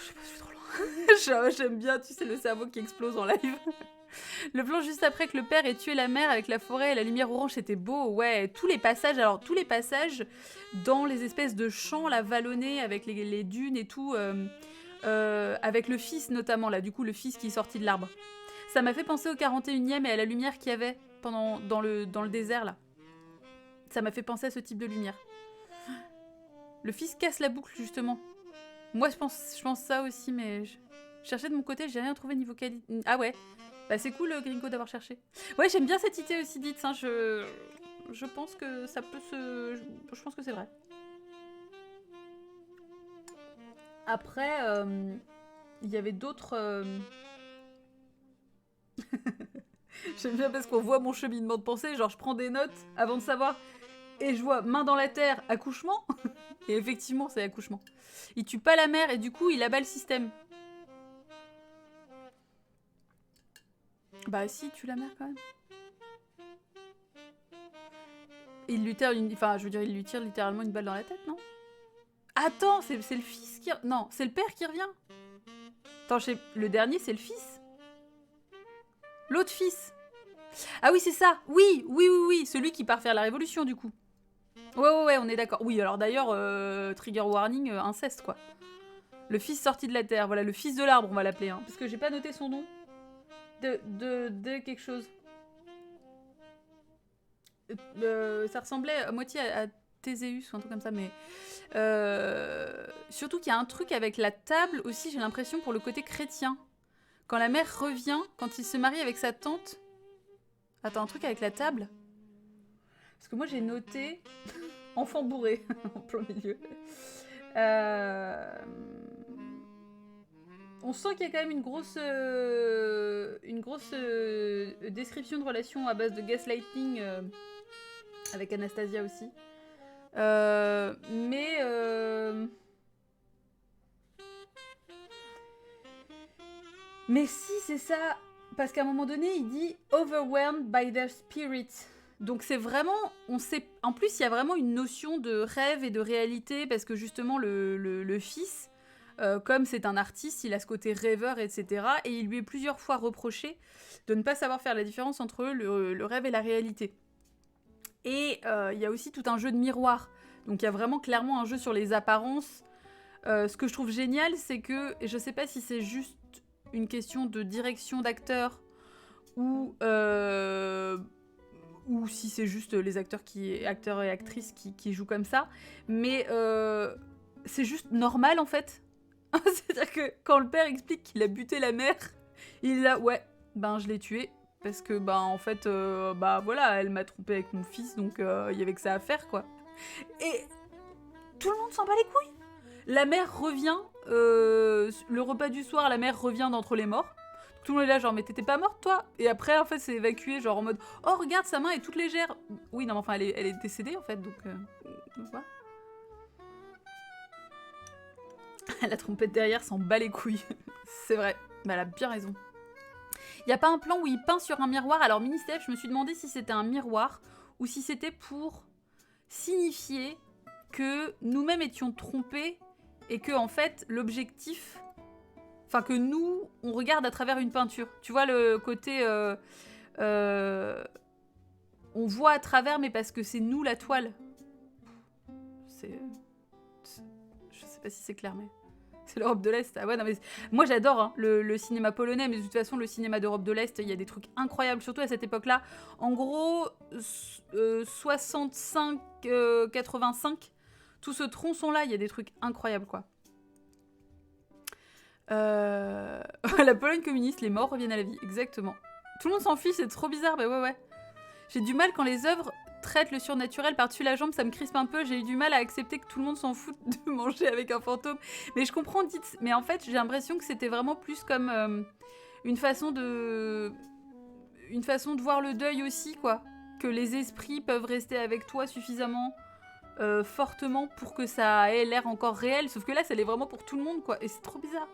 [SPEAKER 1] Je sais pas, je suis trop loin. J'aime bien, tu sais, le cerveau qui explose en live. Le plan juste après que le père ait tué la mère avec la forêt et la lumière orange, c'était beau, ouais. Tous les passages dans les espèces de champs, là, vallonnés, avec les dunes et tout, avec le fils notamment, là, du coup, le fils qui est sorti de l'arbre. Ça m'a fait penser au 41e et à la lumière qu'il y avait dans le désert, là. Ça m'a fait penser à ce type de lumière. Le fils casse la boucle, justement. Moi, je pense ça aussi, mais... Je cherchais de mon côté, j'ai rien trouvé niveau qualité. Ah ouais. Bah c'est cool, Gringo, d'avoir cherché. Ouais, j'aime bien cette idée aussi dite, hein. Je pense que ça peut se... Je pense que c'est vrai. Après, il y avait d'autres... J'aime bien parce qu'on voit mon cheminement de pensée, genre je prends des notes avant de savoir, et je vois main dans la terre, accouchement. Et effectivement, c'est accouchement. Il tue pas la mère et du coup, il abat le système. Bah si, il tue la mère quand même. Il lui tire il lui tire littéralement une balle dans la tête, non? Attends, c'est le fils qui... Non, c'est le père qui revient. Attends, le dernier, c'est le fils. L'autre fils. Ah oui, c'est ça. Oui. Celui qui part faire la révolution, du coup. Ouais, on est d'accord. Oui, alors d'ailleurs, trigger warning, inceste, quoi. Le fils sorti de la terre. Voilà, le fils de l'arbre, on va l'appeler. Hein, parce que j'ai pas noté son nom. De quelque chose. Ça ressemblait à moitié à Théséus ou un truc comme ça, mais... surtout qu'il y a un truc avec la table aussi, j'ai l'impression, pour le côté chrétien. Quand la mère revient, quand il se marie avec sa tante... Attends, un truc avec la table? Parce que moi j'ai noté... Enfant bourré, en plein milieu. On sent qu'il y a quand même une grosse description de relation à base de gaslighting avec Anastasia aussi. Mais si, c'est ça. Parce qu'à un moment donné, il dit « overwhelmed by their spirit ». Donc c'est vraiment, on sait, en plus il y a vraiment une notion de rêve et de réalité, parce que justement le fils, comme c'est un artiste, il a ce côté rêveur, etc. Et il lui est plusieurs fois reproché de ne pas savoir faire la différence entre le rêve et la réalité. Et il y a aussi tout un jeu de miroir. Donc il y a vraiment clairement un jeu sur les apparences. Ce que je trouve génial, c'est que, et je sais pas si c'est juste une question de direction d'acteur ou si c'est juste les acteurs et actrices qui jouent comme ça, mais c'est juste normal en fait. C'est-à-dire que quand le père explique qu'il a buté la mère, il est là, ouais, ben je l'ai tuée, parce que ben en fait, bah voilà, elle m'a trompé avec mon fils, donc il y avait que ça à faire quoi. Et tout le monde s'en bat les couilles. La mère revient, le repas du soir, la mère revient d'entre les morts. Tout le monde est là, genre, mais t'étais pas morte, toi? Et après, en fait, c'est évacué, genre, en mode, oh, regarde, sa main est toute légère. Oui, non, mais enfin, elle est décédée, en fait, donc voilà. La trompette derrière s'en bat les couilles. C'est vrai, mais elle a bien raison. Y a pas un plan où il peint sur un miroir? Alors, Mini-Steph, je me suis demandé si c'était un miroir ou si c'était pour signifier que nous-mêmes étions trompés et que, en fait, l'objectif... Enfin, que nous, on regarde à travers une peinture. Tu vois le côté... on voit à travers, mais parce que c'est nous la toile. Je sais pas si c'est clair, mais... C'est l'Europe de l'Est. Ah ouais, non, mais... Moi, j'adore hein, le cinéma polonais, mais de toute façon, le cinéma d'Europe de l'Est, il y a des trucs incroyables, surtout à cette époque-là. En gros, 65-85, tout ce tronçon-là, il y a des trucs incroyables, quoi. La Pologne communiste, les morts reviennent à la vie, exactement. Tout le monde s'en fiche, c'est trop bizarre, bah ouais. J'ai du mal quand les œuvres traitent le surnaturel par-dessus la jambe, ça me crispe un peu, j'ai eu du mal à accepter que tout le monde s'en fout de manger avec un fantôme. Mais je comprends, dites, mais en fait, j'ai l'impression que c'était vraiment plus comme une façon de voir le deuil aussi, quoi. Que les esprits peuvent rester avec toi suffisamment fortement pour que ça ait l'air encore réel, sauf que là, ça l'est vraiment pour tout le monde, quoi, et c'est trop bizarre.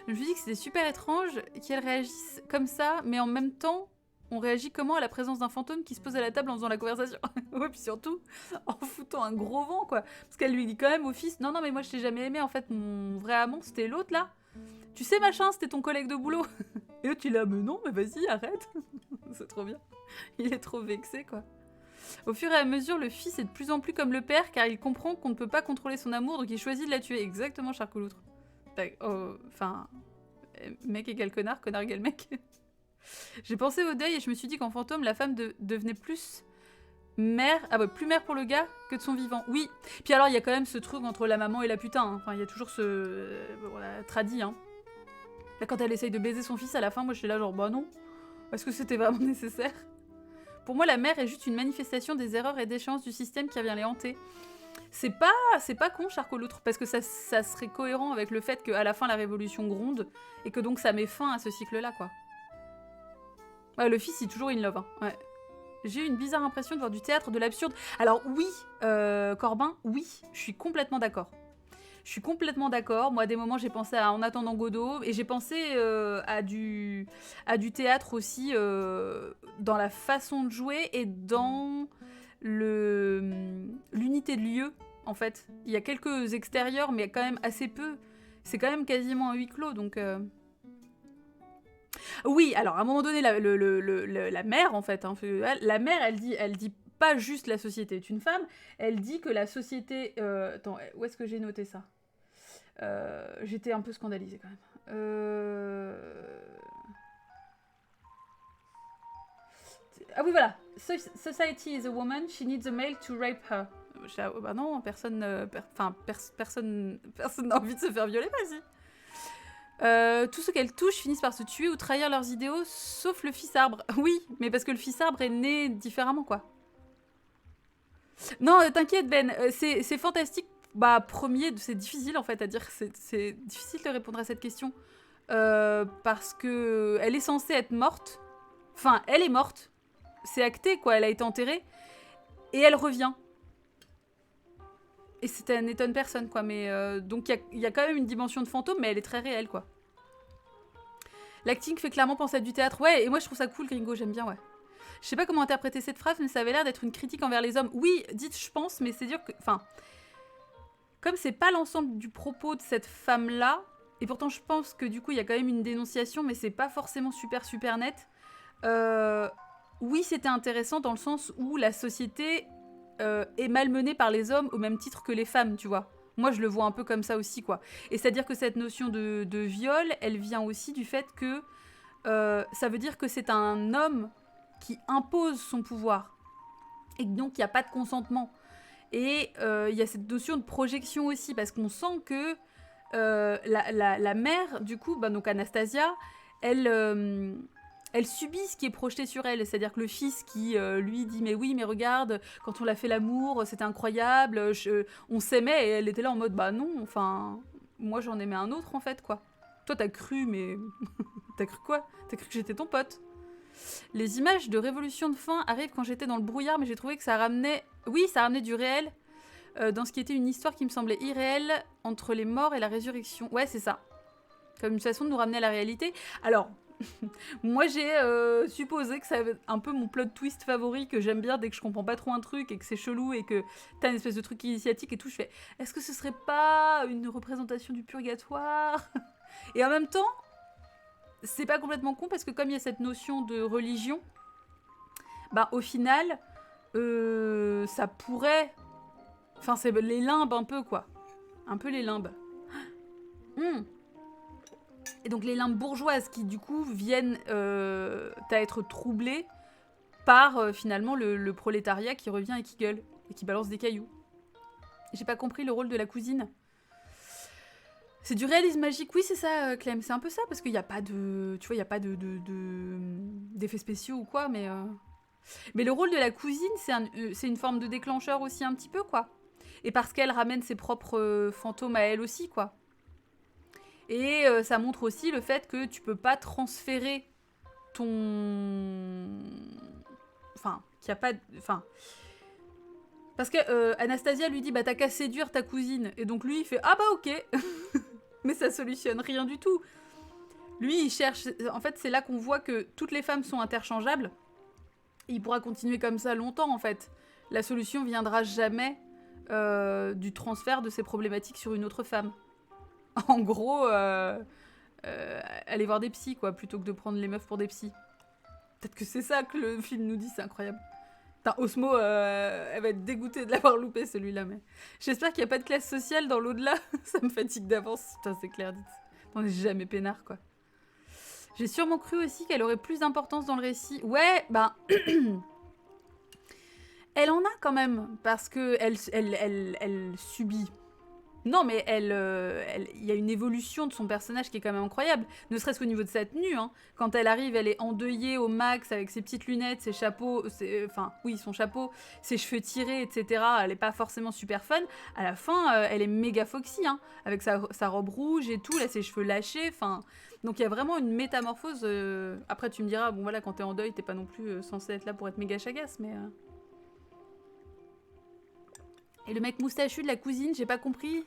[SPEAKER 1] Je me suis dit que c'était super étrange qu'elle réagisse comme ça, mais en même temps, on réagit comment à la présence d'un fantôme qui se pose à la table en faisant la conversation? Ouais, puis surtout, en foutant un gros vent, quoi. Parce qu'elle lui dit quand même au fils, non, mais moi je t'ai jamais aimé, en fait, mon vrai amant, c'était l'autre, là. Tu sais, machin, c'était ton collègue de boulot. Et l'autre, il est là, mais non, mais vas-y, arrête. C'est trop bien. Il est trop vexé, quoi. Au fur et à mesure, le fils est de plus en plus comme le père, car il comprend qu'on ne peut pas contrôler son amour, donc il choisit de la tuer. Exactement, Charcouloutre. Enfin, mec égale connard, connard égale mec. J'ai pensé au deuil et je me suis dit qu'en fantôme, la femme devenait plus mère, plus mère pour le gars que de son vivant. Oui. Puis alors, il y a quand même ce truc entre la maman et la putain. Hein. Enfin, il y a toujours ce tradit. Hein. Là, quand elle essaye de baiser son fils à la fin, moi, je suis là genre, bah non. Est-ce que c'était vraiment nécessaire? Pour moi, la mère est juste une manifestation des erreurs et déchéances du système qui vient les hanter. C'est pas con, Charcouloutre, parce que ça serait cohérent avec le fait qu'à la fin, la révolution gronde, et que donc ça met fin à ce cycle-là, quoi. Ouais, le fils, il est toujours in love, hein. Ouais. J'ai eu une bizarre impression de voir du théâtre de l'absurde. Alors oui, Corbin, oui, je suis complètement d'accord. Je suis complètement d'accord. Moi, à des moments, j'ai pensé à En attendant Godot, et j'ai pensé à du théâtre aussi, dans la façon de jouer et dans l'unité de lieu, en fait. Il y a quelques extérieurs, mais quand même assez peu. C'est quand même quasiment un huis clos, donc... Oui, alors, à un moment donné, la mère, en fait, hein, la mère, elle dit pas juste la société est une femme, elle dit que la société... attends, où est-ce que j'ai noté ça? J'étais un peu scandalisée, quand même. Ah oui, voilà. Society is a woman, she needs a male to rape her. Oh, bah non, personne n'a envie de se faire violer, vas-y. Tous ceux qu'elles touchent finissent par se tuer ou trahir leurs idéaux, sauf le fils arbre. Oui, mais parce que le fils arbre est né différemment, quoi. Non, t'inquiète, Ben, c'est fantastique. Bah, premier, c'est difficile, en fait, à dire. C'est difficile de répondre à cette question. Parce que elle est censée être morte. Enfin, elle est morte. C'est acté, quoi. Elle a été enterrée. Et elle revient. Et ça n'étonne personne, quoi. Mais donc, il y a quand même une dimension de fantôme, mais elle est très réelle, quoi. L'acting fait clairement penser à du théâtre. Ouais, et moi, je trouve ça cool, Gringo. J'aime bien, ouais. Je sais pas comment interpréter cette phrase, mais ça avait l'air d'être une critique envers les hommes. Oui, dites, je pense, mais c'est dur que... Enfin, comme c'est pas l'ensemble du propos de cette femme-là, et pourtant je pense que du coup, il y a quand même une dénonciation, mais c'est pas forcément super net. Oui, c'était intéressant dans le sens où la société est malmenée par les hommes au même titre que les femmes, tu vois. Moi, je le vois un peu comme ça aussi, quoi. Et c'est-à-dire que cette notion de viol, elle vient aussi du fait que ça veut dire que c'est un homme qui impose son pouvoir. Et donc, il n'y a pas de consentement. Et il y a cette notion de projection aussi, parce qu'on sent que la mère, du coup, bah, donc Anastasia, elle subit ce qui est projeté sur elle. C'est-à-dire que le fils qui lui dit « Mais oui, mais regarde, quand on l'a fait l'amour, c'était incroyable, on s'aimait. » Et elle était là en mode « Bah non, enfin, moi j'en aimais un autre en fait, quoi. Toi t'as cru, mais... t'as cru quoi? T'as cru que j'étais ton pote ?» Les images de Révolution de fin arrivent quand j'étais dans le brouillard, mais j'ai trouvé que ça ramenait... Oui, ça ramenait du réel dans ce qui était une histoire qui me semblait irréelle entre les morts et la résurrection. Ouais, c'est ça. Comme une façon de nous ramener à la réalité. Alors, moi j'ai supposé que ça avait un peu mon plot twist favori, que j'aime bien dès que je comprends pas trop un truc et que c'est chelou et que t'as une espèce de truc initiatique et tout. Je fais, est-ce que ce serait pas une représentation du purgatoire? Et en même temps, c'est pas complètement con parce que comme il y a cette notion de religion, bah au final, ça pourrait... Enfin, c'est les limbes un peu, quoi. Un peu les limbes. Et donc les limbes bourgeoises qui, du coup, viennent à être troublées par, finalement, le prolétariat qui revient et qui gueule. Et qui balance des cailloux. J'ai pas compris le rôle de la cousine. C'est du réalisme magique, oui, c'est ça, Clem. C'est un peu ça, parce qu'il n'y a pas de... Tu vois, il n'y a pas d'effets spéciaux ou quoi, mais... Mais le rôle de la cousine, c'est une forme de déclencheur aussi un petit peu, quoi. Et parce qu'elle ramène ses propres fantômes à elle aussi, quoi. Et ça montre aussi le fait que tu peux pas transférer ton... Enfin, qu'il n'y a pas... Enfin... Parce que Anastasia lui dit, bah t'as qu'à séduire ta cousine. Et donc lui, il fait, ah bah ok. Mais ça solutionne rien du tout. Lui, il cherche... En fait, c'est là qu'on voit que toutes les femmes sont interchangeables. Et il pourra continuer comme ça longtemps, en fait. La solution viendra jamais du transfert de ces problématiques sur une autre femme. En gros, aller voir des psys, quoi, plutôt que de prendre les meufs pour des psys. Peut-être que c'est ça que le film nous dit, c'est incroyable. Putain, Osmo, elle va être dégoûtée de l'avoir loupé, celui-là, mais... J'espère qu'il n'y a pas de classe sociale dans l'au-delà. Ça me fatigue d'avance. Putain, c'est clair, dites. On n'est jamais peinard, quoi. J'ai sûrement cru aussi qu'elle aurait plus d'importance dans le récit. Ouais, ben... elle en a quand même, parce que elle subit... Non, mais il y a une évolution de son personnage qui est quand même incroyable. Ne serait-ce qu'au niveau de sa tenue. Hein. Quand elle arrive, elle est endeuillée au max avec ses petites lunettes, ses chapeaux, enfin, oui, son chapeau, ses cheveux tirés, etc. Elle est pas forcément super fun. À la fin, elle est méga foxy, hein, avec sa robe rouge et tout, là, ses cheveux lâchés. Enfin, donc il y a vraiment une métamorphose. Après, tu me diras, bon voilà, quand t'es en deuil, t'es pas non plus censé être là pour être méga chagasse, mais... Et le mec moustachu de la cousine, j'ai pas compris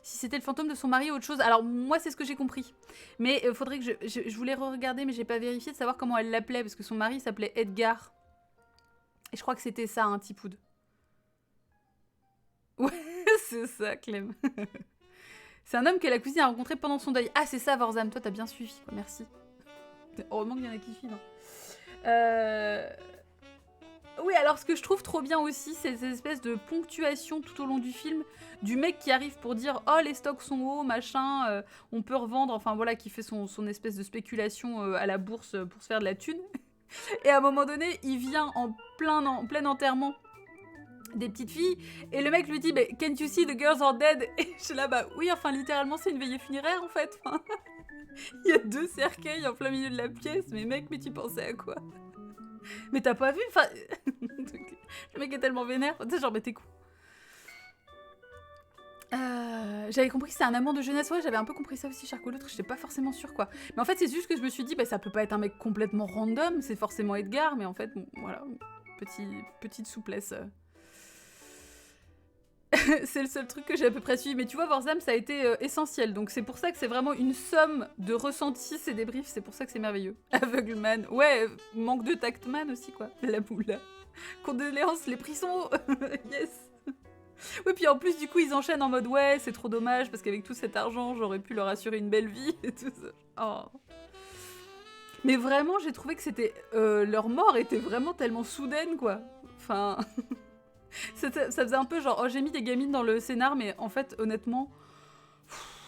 [SPEAKER 1] si c'était le fantôme de son mari ou autre chose. Alors moi c'est ce que j'ai compris. Mais faudrait que je voulais re-regarder mais j'ai pas vérifié de savoir comment elle l'appelait parce que son mari s'appelait Edgar. Et je crois que c'était ça, un Tipoud. Ouais, c'est ça, Clem. C'est un homme que la cousine a rencontré pendant son deuil. Ah c'est ça, Vorzam, toi t'as bien suivi, quoi. Merci. Heureusement qu'il y en a qui suivent. Oui, alors ce que je trouve trop bien aussi, c'est ces espèces de ponctuation tout au long du film du mec qui arrive pour dire « Oh, les stocks sont hauts, machin, on peut revendre », enfin voilà, qui fait son espèce de spéculation à la bourse pour se faire de la thune. Et à un moment donné, il vient en plein enterrement des petites filles, et le mec lui dit, mais can't you see the girls are dead? Et je suis là, bah oui, enfin littéralement c'est une veillée funéraire en fait. Enfin, il y a 2 cercueils en plein milieu de la pièce, mais mec, mais tu pensais à quoi? Mais t'as pas vu? Enfin, le mec est tellement vénère, tu sais, genre, mais t'es con. J'avais compris que c'est un amant de jeunesse, ouais, j'avais un peu compris ça aussi, Charcot l'autre, j'étais pas forcément sûre quoi. Mais en fait, c'est juste que je me suis dit, bah ça peut pas être un mec complètement random, c'est forcément Edgar, mais en fait, bon, voilà, petite souplesse. C'est le seul truc que j'ai à peu près suivi, mais tu vois, Warzam, ça a été essentiel, donc c'est pour ça que c'est vraiment une somme de ressentis, ces débriefs, c'est pour ça que c'est merveilleux. Aveugleman, ouais, manque de tactman aussi quoi, la moula. Condoléances, les prisons, yes. Oui, puis en plus, du coup, ils enchaînent en mode ouais, c'est trop dommage parce qu'avec tout cet argent, j'aurais pu leur assurer une belle vie et tout ça. Oh. Mais vraiment, j'ai trouvé que c'était. Leur mort était vraiment tellement soudaine, quoi. Enfin. ça faisait un peu genre, oh, j'ai mis des gamines dans le scénar, mais en fait, honnêtement,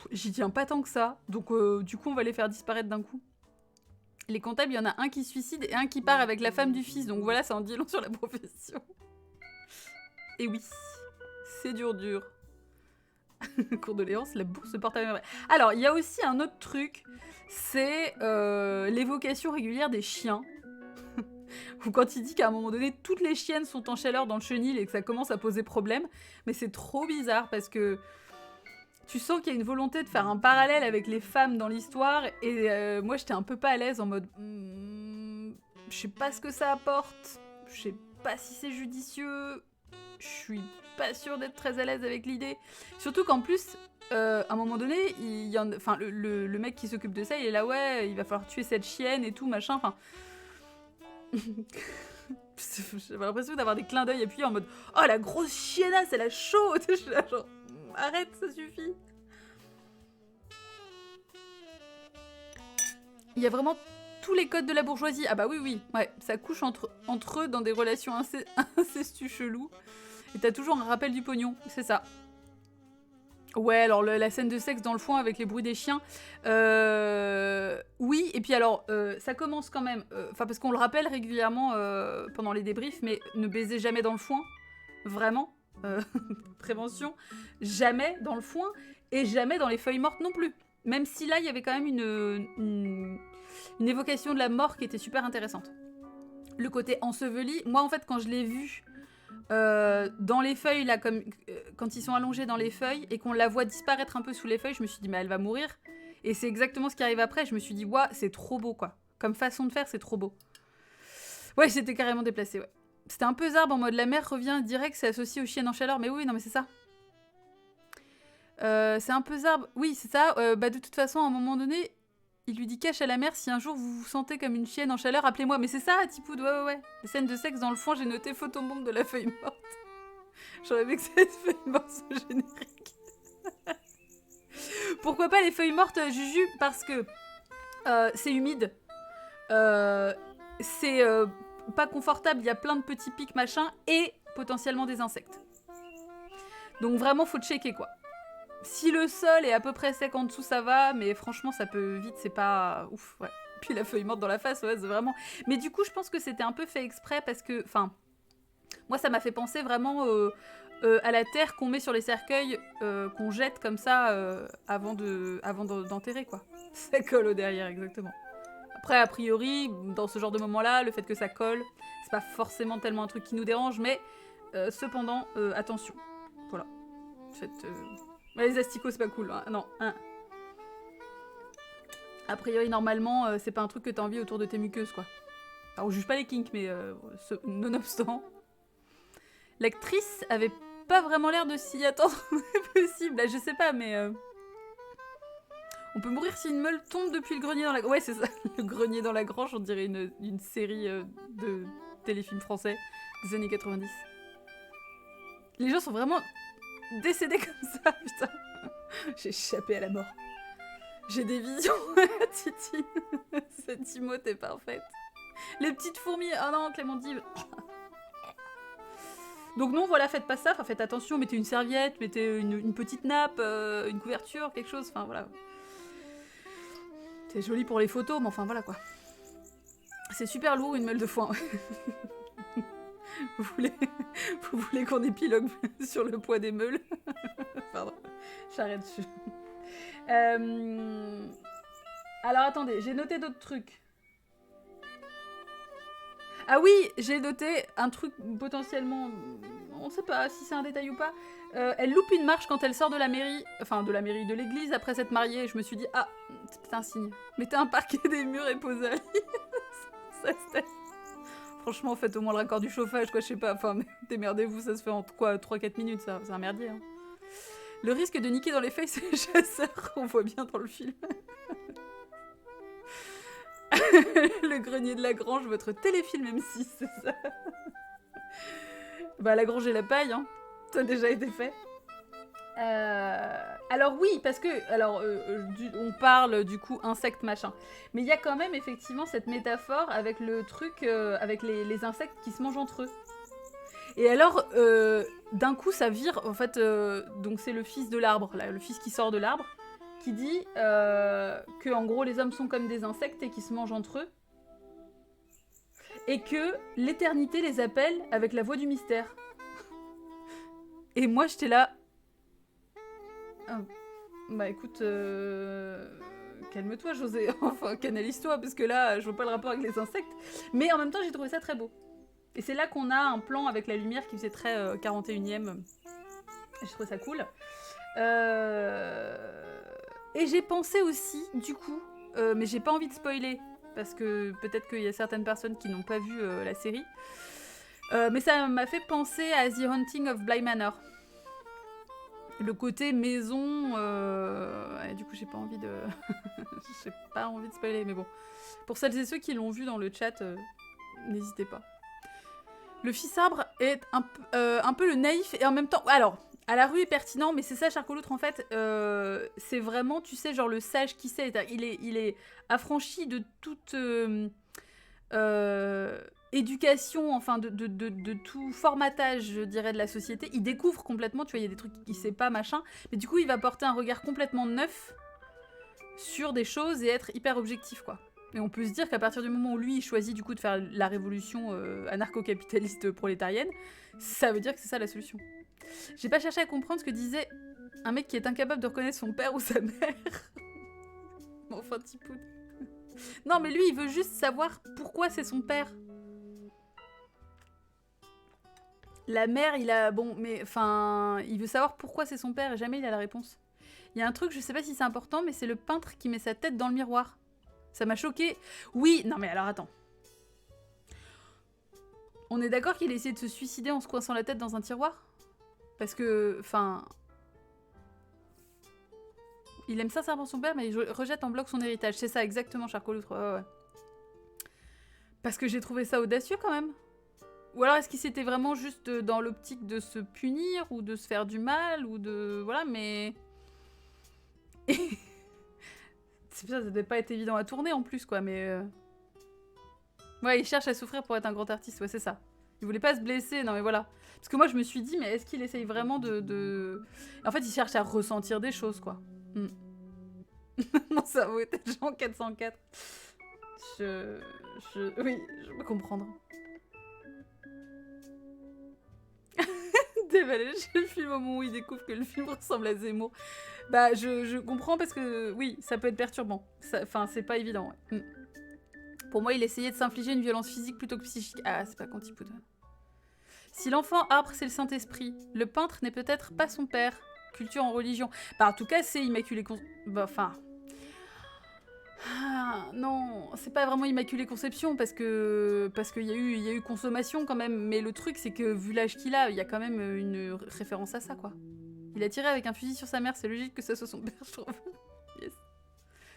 [SPEAKER 1] j'y tiens pas tant que ça. Donc, du coup, on va les faire disparaître d'un coup. Les comptables, il y en a un qui se suicide et un qui part avec la femme du fils. Donc voilà, ça en dit long sur la profession. Et oui. C'est dur. Condoléances, la bourse se porte à merveille. Alors, il y a aussi un autre truc, c'est l'évocation régulière des chiens. Ou quand il dit qu'à un moment donné, toutes les chiennes sont en chaleur dans le chenil et que ça commence à poser problème. Mais c'est trop bizarre parce que tu sens qu'il y a une volonté de faire un parallèle avec les femmes dans l'histoire. Et moi, j'étais un peu pas à l'aise en mode... je sais pas ce que ça apporte. Je sais pas si c'est judicieux. Je suis pas sûre d'être très à l'aise avec l'idée. Surtout qu'en plus, à un moment donné, le mec qui s'occupe de ça, il est là, ouais, il va falloir tuer cette chienne et tout, machin, enfin... J'avais l'impression d'avoir des clins d'œil appuyés en mode « Oh, la grosse chiennasse, elle a chaud !» Je suis là, genre, arrête, ça suffit. Il y a vraiment tous les codes de la bourgeoisie. Ah bah oui, ouais, ça couche entre eux dans des relations incestueuses chelous. Et t'as toujours un rappel du pognon, c'est ça. Ouais, alors la scène de sexe dans le foin avec les bruits des chiens. Oui, et puis alors, ça commence quand même... Enfin, parce qu'on le rappelle régulièrement pendant les débriefs, mais ne baisez jamais dans le foin. Vraiment. Prévention. Jamais dans le foin. Et jamais dans les feuilles mortes non plus. Même si là, il y avait quand même une évocation de la mort qui était super intéressante. Le côté enseveli. Moi, en fait, quand je l'ai vu... dans les feuilles, là, comme quand ils sont allongés dans les feuilles et qu'on la voit disparaître un peu sous les feuilles, je me suis dit, mais elle va mourir. Et c'est exactement ce qui arrive après. Je me suis dit, ouah, c'est trop beau, quoi. Comme façon de faire, c'est trop beau. Ouais, j'étais carrément déplacée, ouais. C'était un peu zarbe en mode la mère revient direct, c'est associé aux chiennes en chaleur. Mais oui, non, mais c'est ça. C'est un peu zarbe. Oui, c'est ça. Bah, de toute façon, à un moment donné, il lui dit cache à la mère, si un jour vous vous sentez comme une chienne en chaleur, appelez-moi. Mais c'est ça, Tipoud, ouais. Les scènes de sexe dans le fond, j'ai noté photobombe de la feuille morte. J'aurais aimé que cette feuille morte soit générique. Pourquoi pas les feuilles mortes, Juju? Parce que c'est humide. C'est pas confortable, il y a plein de petits pics, machin, et potentiellement des insectes. Donc vraiment, faut checker, quoi. Si le sol est à peu près sec en dessous, ça va, mais franchement, ça peut vite, c'est pas ouf, ouais. Puis la feuille morte dans la face, ouais, c'est vraiment... Mais du coup, je pense que c'était un peu fait exprès parce que, enfin, moi, ça m'a fait penser vraiment à la terre qu'on met sur les cercueils, qu'on jette comme ça avant d'enterrer, quoi. Ça colle au derrière, exactement. Après, a priori, dans ce genre de moment-là, le fait que ça colle, c'est pas forcément tellement un truc qui nous dérange, mais cependant, attention. Voilà. Faites... les asticots, c'est pas cool. Hein. Non, hein. A priori, normalement, c'est pas un truc que t'as envie autour de tes muqueuses, quoi. Alors, on juge pas les kinks, mais nonobstant. L'actrice avait pas vraiment l'air de s'y attendre possible. Là, je sais pas, mais... On peut mourir si une meule tombe depuis le grenier dans la... Ouais, c'est ça, le grenier dans la grange, on dirait une série de téléfilms français des années 90. Les gens sont vraiment décédés comme ça, putain. J'ai échappé à la mort. J'ai des visions, Titi. Cette emote est parfaite. Les petites fourmis... Oh non, Clémentine. Donc non, voilà, faites pas ça. Enfin, faites attention, mettez une serviette, mettez une petite nappe, une couverture, quelque chose. Enfin, voilà. C'est joli pour les photos, mais enfin, voilà, quoi. C'est super lourd, une meule de foin. vous voulez qu'on épilogue sur le poids des meules? Pardon, j'arrête. Alors attendez, j'ai noté d'autres trucs. Ah oui, j'ai noté un truc potentiellement... On sait pas si c'est un détail ou pas. Elle loupe une marche quand elle sort de la mairie, enfin de la mairie, de l'église après s'être mariée. Je me suis dit, ah, c'est peut-être un signe. Mettez un parquet des murs et posez un lit. Ça, c'était... Franchement, faites au moins le raccord du chauffage, quoi, je sais pas. Enfin, démerdez-vous, ça se fait en quoi, 3-4 minutes, ça. C'est un merdier, hein. Le risque de niquer dans les feuilles, c'est le chasseur, on voit bien dans le film. Le grenier de la grange, votre téléfilm M6, c'est ça. Bah, la grange et la paille, hein. Ça a déjà été fait. Alors oui, parce que alors on parle du coup insectes machin, mais il y a quand même effectivement cette métaphore avec le truc avec les insectes qui se mangent entre eux. Et alors d'un coup ça vire en fait donc c'est le fils de l'arbre, là, le fils qui sort de l'arbre, qui dit que en gros les hommes sont comme des insectes et qui se mangent entre eux, et que l'éternité les appelle avec la voix du mystère. Et moi j'étais là. Bah écoute, calme-toi José, enfin canalise-toi, parce que là je vois pas le rapport avec les insectes. Mais en même temps j'ai trouvé ça très beau. Et c'est là qu'on a un plan avec la lumière qui faisait très 41e. J'ai trouvé ça cool. Et j'ai pensé aussi, du coup, mais j'ai pas envie de spoiler, parce que peut-être qu'il y a certaines personnes qui n'ont pas vu la série. Mais ça m'a fait penser à The Haunting of Bly Manor. Le côté maison, et du coup j'ai pas envie de... j'ai pas envie de spoiler, mais bon. Pour celles et ceux qui l'ont vu dans le chat, n'hésitez pas. Le fils arbre est un peu le naïf, et en même temps... Alors, à la rue est pertinent, mais c'est ça Charcot-Loutre en fait, c'est vraiment, tu sais, genre le sage qui sait, il est affranchi de toute... éducation, enfin de tout formatage, je dirais, de la société. Il découvre complètement, tu vois, il y a des trucs qu'il sait pas, machin, mais du coup il va porter un regard complètement neuf sur des choses et être hyper objectif, quoi. Et on peut se dire qu'à partir du moment où lui il choisit du coup de faire la révolution anarcho-capitaliste prolétarienne, ça veut dire que c'est ça la solution. J'ai pas cherché à comprendre ce que disait un mec qui est incapable de reconnaître son père ou sa mère. Bon, enfin, Tipoun. Non, mais lui il veut juste savoir pourquoi c'est son père. La mère, il a... Bon, mais... Enfin... Il veut savoir pourquoi c'est son père et jamais il a la réponse. Il y a un truc, je sais pas si c'est important, mais c'est le peintre qui met sa tête dans le miroir. Ça m'a choqué. Oui, non mais alors attends. On est d'accord qu'il a essayé de se suicider en se coinçant la tête dans un tiroir? Parce que... Enfin... Il aime sincèrement son père, mais il rejette en bloc son héritage. C'est ça, exactement, Charcot-Loutre. Ouais. Parce que j'ai trouvé ça audacieux, quand même. Ou alors est-ce qu'il s'était vraiment juste dans l'optique de se punir ou de se faire du mal ou de... Voilà, mais... C'est bien, ça devait pas être évident à tourner en plus, quoi, mais... Ouais, il cherche à souffrir pour être un grand artiste, ouais, c'est ça. Il voulait pas se blesser, non mais voilà. Parce que moi je me suis dit, mais est-ce qu'il essaye vraiment de... En fait, il cherche à ressentir des choses, quoi. Mon cerveau était déjà en 404. Oui, je peux comprendre. Dévalé le film au moment où il découvre que le film ressemble à Zemmour. Bah, je comprends parce que, oui, ça peut être perturbant. Enfin, c'est pas évident, ouais. Pour moi, il essayait de s'infliger une violence physique plutôt que psychique. Ah, c'est pas Quantipoud. Si l'enfant arbre, c'est le Saint-Esprit, le peintre n'est peut-être pas son père. Culture en religion. Bah, en tout cas, c'est Immaculée Bah, enfin... Ah, non, c'est pas vraiment Immaculée Conception parce qu'il y a eu consommation quand même. Mais le truc, c'est que vu l'âge qu'il a, il y a quand même une référence à ça, quoi. Il a tiré avec un fusil sur sa mère, c'est logique que ça soit son père, je trouve. Yes.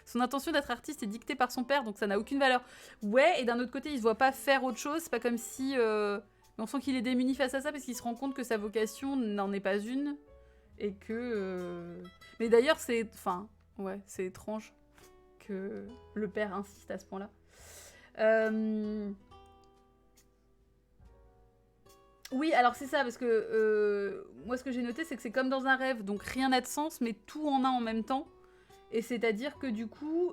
[SPEAKER 1] Son intention d'être artiste est dictée par son père, donc ça n'a aucune valeur. Ouais, et d'un autre côté, il se voit pas faire autre chose. C'est pas comme si... on sent qu'il est démuni face à ça parce qu'il se rend compte que sa vocation n'en est pas une. Et que... Mais d'ailleurs, c'est... Enfin, ouais, c'est étrange que le père insiste à ce point-là. Oui, alors c'est ça, parce que moi, ce que j'ai noté, c'est que c'est comme dans un rêve, donc rien n'a de sens, mais tout en a en même temps. Et c'est-à-dire que du coup,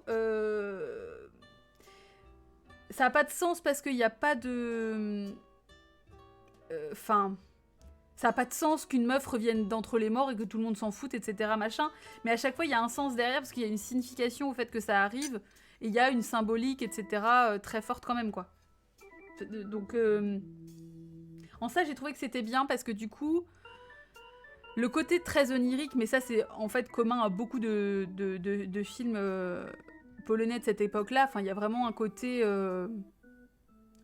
[SPEAKER 1] ça n'a pas de sens parce qu'il n'y a pas de... Enfin... ça n'a pas de sens qu'une meuf revienne d'entre les morts et que tout le monde s'en foute, etc. machin. Mais à chaque fois, il y a un sens derrière parce qu'il y a une signification au fait que ça arrive. Et il y a une symbolique, etc. Très forte quand même, quoi. Donc, en ça, j'ai trouvé que c'était bien parce que du coup, le côté très onirique, mais ça, c'est en fait commun à beaucoup de films polonais de cette époque-là. Enfin, il y a vraiment un côté...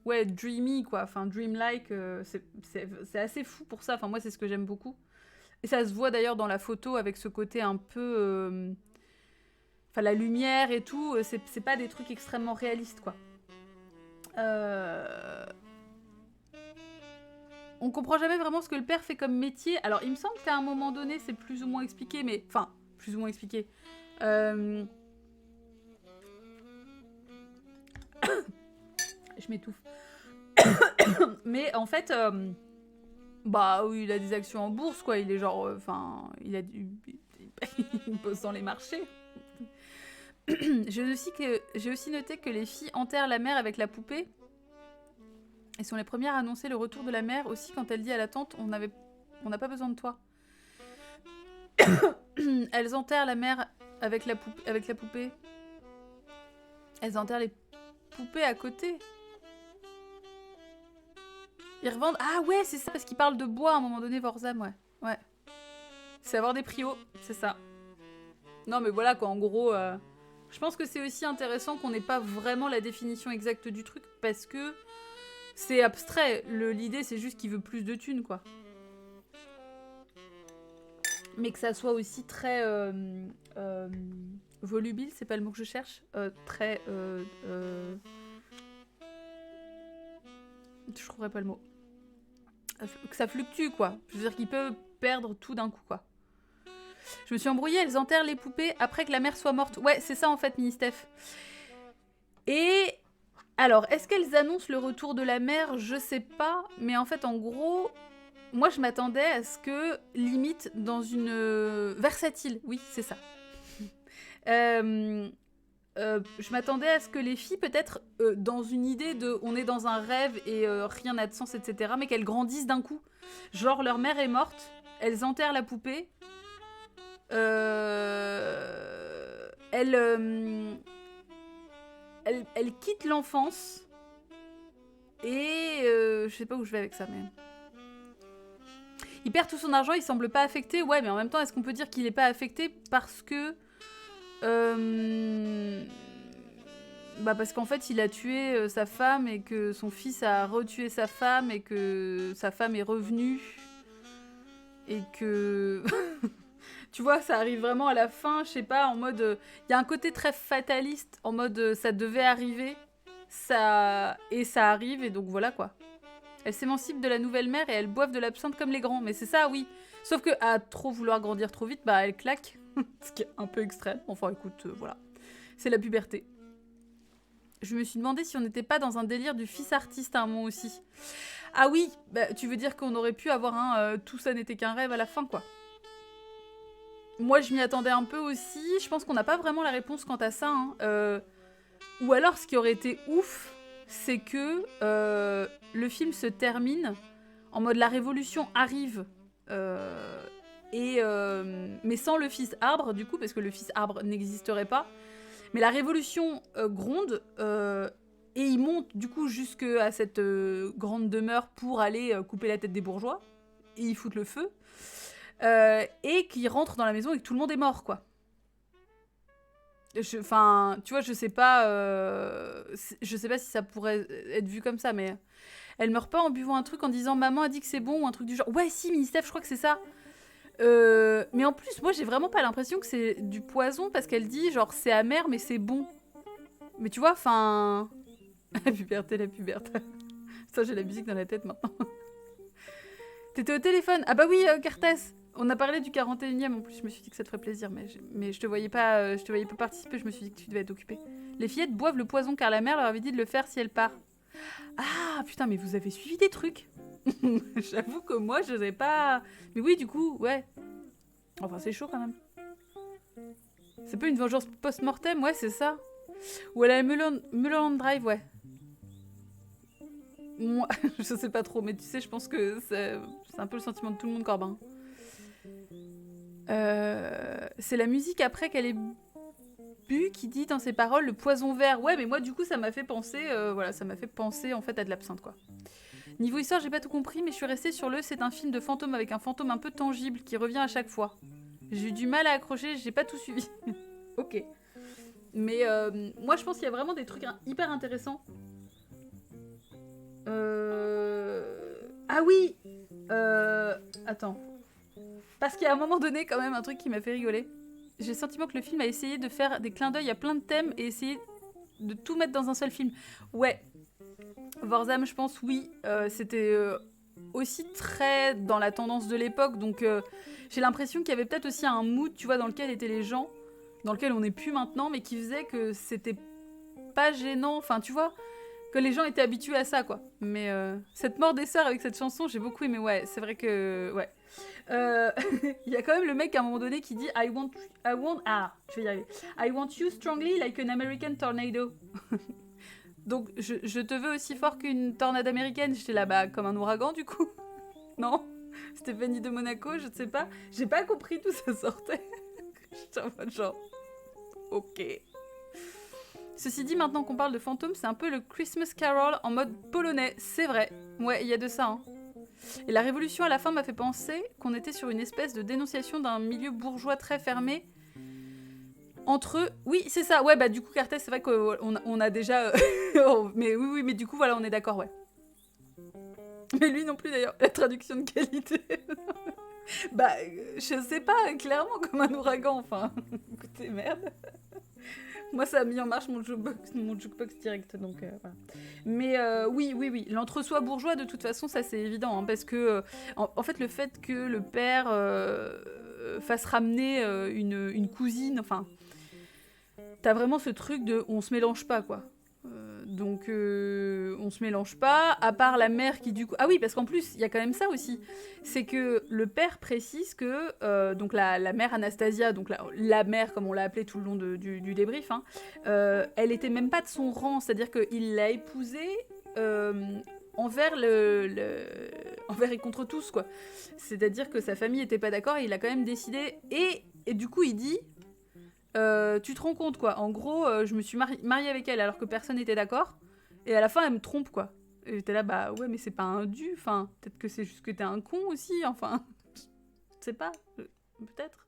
[SPEAKER 1] ouais, dreamy, quoi. Enfin, dreamlike, c'est assez fou pour ça. Enfin, moi, c'est ce que j'aime beaucoup. Et ça se voit d'ailleurs dans la photo avec ce côté un peu... Enfin, la lumière et tout, c'est pas des trucs extrêmement réalistes, quoi. On comprend jamais vraiment ce que le père fait comme métier. Alors, il me semble qu'à un moment donné, c'est plus ou moins expliqué, mais... Enfin, plus ou moins expliqué. Je m'étouffe. Mais en fait... bah oui, il a des actions en bourse, quoi. Il est genre... Enfin, il a du... il bosse dans les marchés. J'ai aussi noté que les filles enterrent la mère avec la poupée. Elles sont les premières à annoncer le retour de la mère aussi quand elle dit à la tante on n'a pas besoin de toi. Elles enterrent la mère avec la poupée. Elles enterrent les poupées à côté. Ils revendent... Ah ouais, c'est ça, parce qu'ils parlent de bois à un moment donné, Vorzam, ouais. Ouais. C'est avoir des prios, c'est ça. Non mais voilà quoi, en gros... Je pense que c'est aussi intéressant qu'on n'ait pas vraiment la définition exacte du truc, parce que c'est abstrait. L'idée, c'est juste qu'il veut plus de thunes, quoi. Mais que ça soit aussi très... volubile, c'est pas le mot que je cherche. Très... Je trouverais pas le mot. Que ça fluctue, quoi. Je veux dire qu'il peut perdre tout d'un coup, quoi. Je me suis embrouillée, elles enterrent les poupées après que la mère soit morte. Ouais, c'est ça en fait, Mini-Steph. Et... alors, est-ce qu'elles annoncent le retour de la mère? Je sais pas. Mais en fait, en gros, moi je m'attendais à ce que, limite, dans une... versatile, oui, c'est ça. Je m'attendais à ce que les filles, peut-être, dans une idée de on est dans un rêve et rien n'a de sens, etc., mais qu'elles grandissent d'un coup. Genre, leur mère est morte, elles enterrent la poupée, elle quitte l'enfance, et je sais pas où je vais avec ça, mais... il perd tout son argent, il semble pas affecté, ouais, mais en même temps, est-ce qu'on peut dire qu'il est pas affecté parce que... bah parce qu'en fait il a tué sa femme et que son fils a retué sa femme et que sa femme est revenue et que tu vois ça arrive vraiment à la fin, je sais pas, en mode il y a un côté très fataliste en mode ça devait arriver ça arrive et donc voilà quoi. Elle s'émancipe de la nouvelle mère et elle boive de l'absinthe comme les grands, mais c'est ça oui, sauf que à trop vouloir grandir trop vite bah elle claque. Ce qui est un peu extrême. Enfin, écoute, voilà. C'est la puberté. Je me suis demandé si on n'était pas dans un délire du fils artiste à un moment aussi. Ah oui, bah, tu veux dire qu'on aurait pu avoir un tout ça n'était qu'un rêve à la fin, quoi. Moi, je m'y attendais un peu aussi. Je pense qu'on n'a pas vraiment la réponse quant à ça. Hein. Ou alors, ce qui aurait été ouf, c'est que le film se termine en mode la révolution arrive... mais sans le fils arbre, du coup, parce que le fils arbre n'existerait pas. Mais la révolution gronde, et il monte, du coup, jusqu'à cette grande demeure pour aller couper la tête des bourgeois. Et ils foutent le feu. Et qu'ils rentrent dans la maison et que tout le monde est mort, quoi. Enfin, tu vois, je sais pas si ça pourrait être vu comme ça, mais... elle meurt pas en buvant un truc en disant « Maman a dit que c'est bon » ou un truc du genre. Ouais, si, Mini-Steph, je crois que c'est ça. Mais en plus, moi, j'ai vraiment pas l'impression que c'est du poison parce qu'elle dit, genre, c'est amer, mais c'est bon. Mais tu vois, enfin... la puberté. Ça, j'ai la musique dans la tête maintenant. T'étais au téléphone? Ah bah oui, Cartès. On a parlé du 41e, en plus, je me suis dit que ça te ferait plaisir, mais je te voyais pas participer, je me suis dit que tu devais être occupée. Les fillettes boivent le poison car la mère leur avait dit de le faire si elle part. Ah, putain, mais vous avez suivi des trucs. J'avoue que moi, je sais pas... mais oui, du coup, ouais. Enfin, c'est chaud, quand même. C'est pas une vengeance post-mortem, ouais, c'est ça. Ou elle a Mulholland Drive, ouais. moi, je sais pas trop, mais tu sais, je pense que c'est un peu le sentiment de tout le monde, Corbin. C'est la musique après qu'elle ait bu qui dit dans ses paroles le poison vert. Ouais, mais moi, du coup, ça m'a fait penser, ça m'a fait penser en fait à de l'absinthe, quoi. Niveau histoire, j'ai pas tout compris, mais je suis restée sur c'est un film de fantôme avec un fantôme un peu tangible qui revient à chaque fois. J'ai eu du mal à accrocher, j'ai pas tout suivi. Ok. Mais moi, je pense qu'il y a vraiment des trucs hyper intéressants. Ah oui. Attends. Parce qu'il y a un moment donné, quand même, un truc qui m'a fait rigoler. J'ai le sentiment que le film a essayé de faire des clins d'œil à plein de thèmes et essayé de tout mettre dans un seul film. Ouais. Warzam, je pense, oui. C'était aussi très dans la tendance de l'époque. Donc, j'ai l'impression qu'il y avait peut-être aussi un mood, tu vois, dans lequel étaient les gens, dans lequel on n'est plus maintenant, mais qui faisait que c'était pas gênant. Enfin, tu vois, que les gens étaient habitués à ça, quoi. Mais cette mort des sœurs avec cette chanson, j'ai beaucoup aimé. Ouais, c'est vrai que... Ouais. Il y a quand même le mec à un moment donné qui dit I want je vais y arriver. I want you strongly like an American tornado. Donc je te veux aussi fort qu'une tornade américaine. J'étais là bah comme un ouragan du coup. Non, Stéphanie de Monaco, je ne sais pas. J'ai pas compris d'où ça sortait. J'étais en mode genre ok. Ceci dit, maintenant qu'on parle de fantômes, c'est un peu le Christmas Carol en mode polonais. C'est vrai. Ouais, il y a de ça. Hein. Et la révolution à la fin m'a fait penser qu'on était sur une espèce de dénonciation d'un milieu bourgeois très fermé. Entre eux... Oui, c'est ça. Ouais, bah du coup, Cartel, c'est vrai qu'on a déjà... mais oui, mais du coup, voilà, on est d'accord, ouais. Mais lui non plus, d'ailleurs. La traduction de qualité. Bah, je sais pas, clairement, comme un ouragan, enfin. Écoutez, merde. Moi, ça a mis en marche mon jukebox direct, donc voilà. Mais oui, l'entre-soi bourgeois, de toute façon, ça c'est évident, hein, parce que, en fait, le fait que le père fasse ramener une cousine, enfin, t'as vraiment ce truc de on se mélange pas, quoi. Donc, on se mélange pas, à part la mère qui du coup... Ah oui, parce qu'en plus, il y a quand même ça aussi. C'est que le père précise que, donc la mère Anastasia, donc la mère comme on l'a appelée tout le long du débrief, hein, elle était même pas de son rang, c'est-à-dire qu'il l'a épousée envers envers et contre tous, quoi. C'est-à-dire que sa famille était pas d'accord et il a quand même décidé... Et du coup, il dit... tu te rends compte, quoi. En gros, je me suis mariée avec elle alors que personne n'était d'accord. Et à la fin, elle me trompe, quoi. Et j'étais là, bah ouais, mais c'est pas un dû. Enfin, peut-être que c'est juste que t'es un con aussi. Enfin, je sais pas. Peut-être.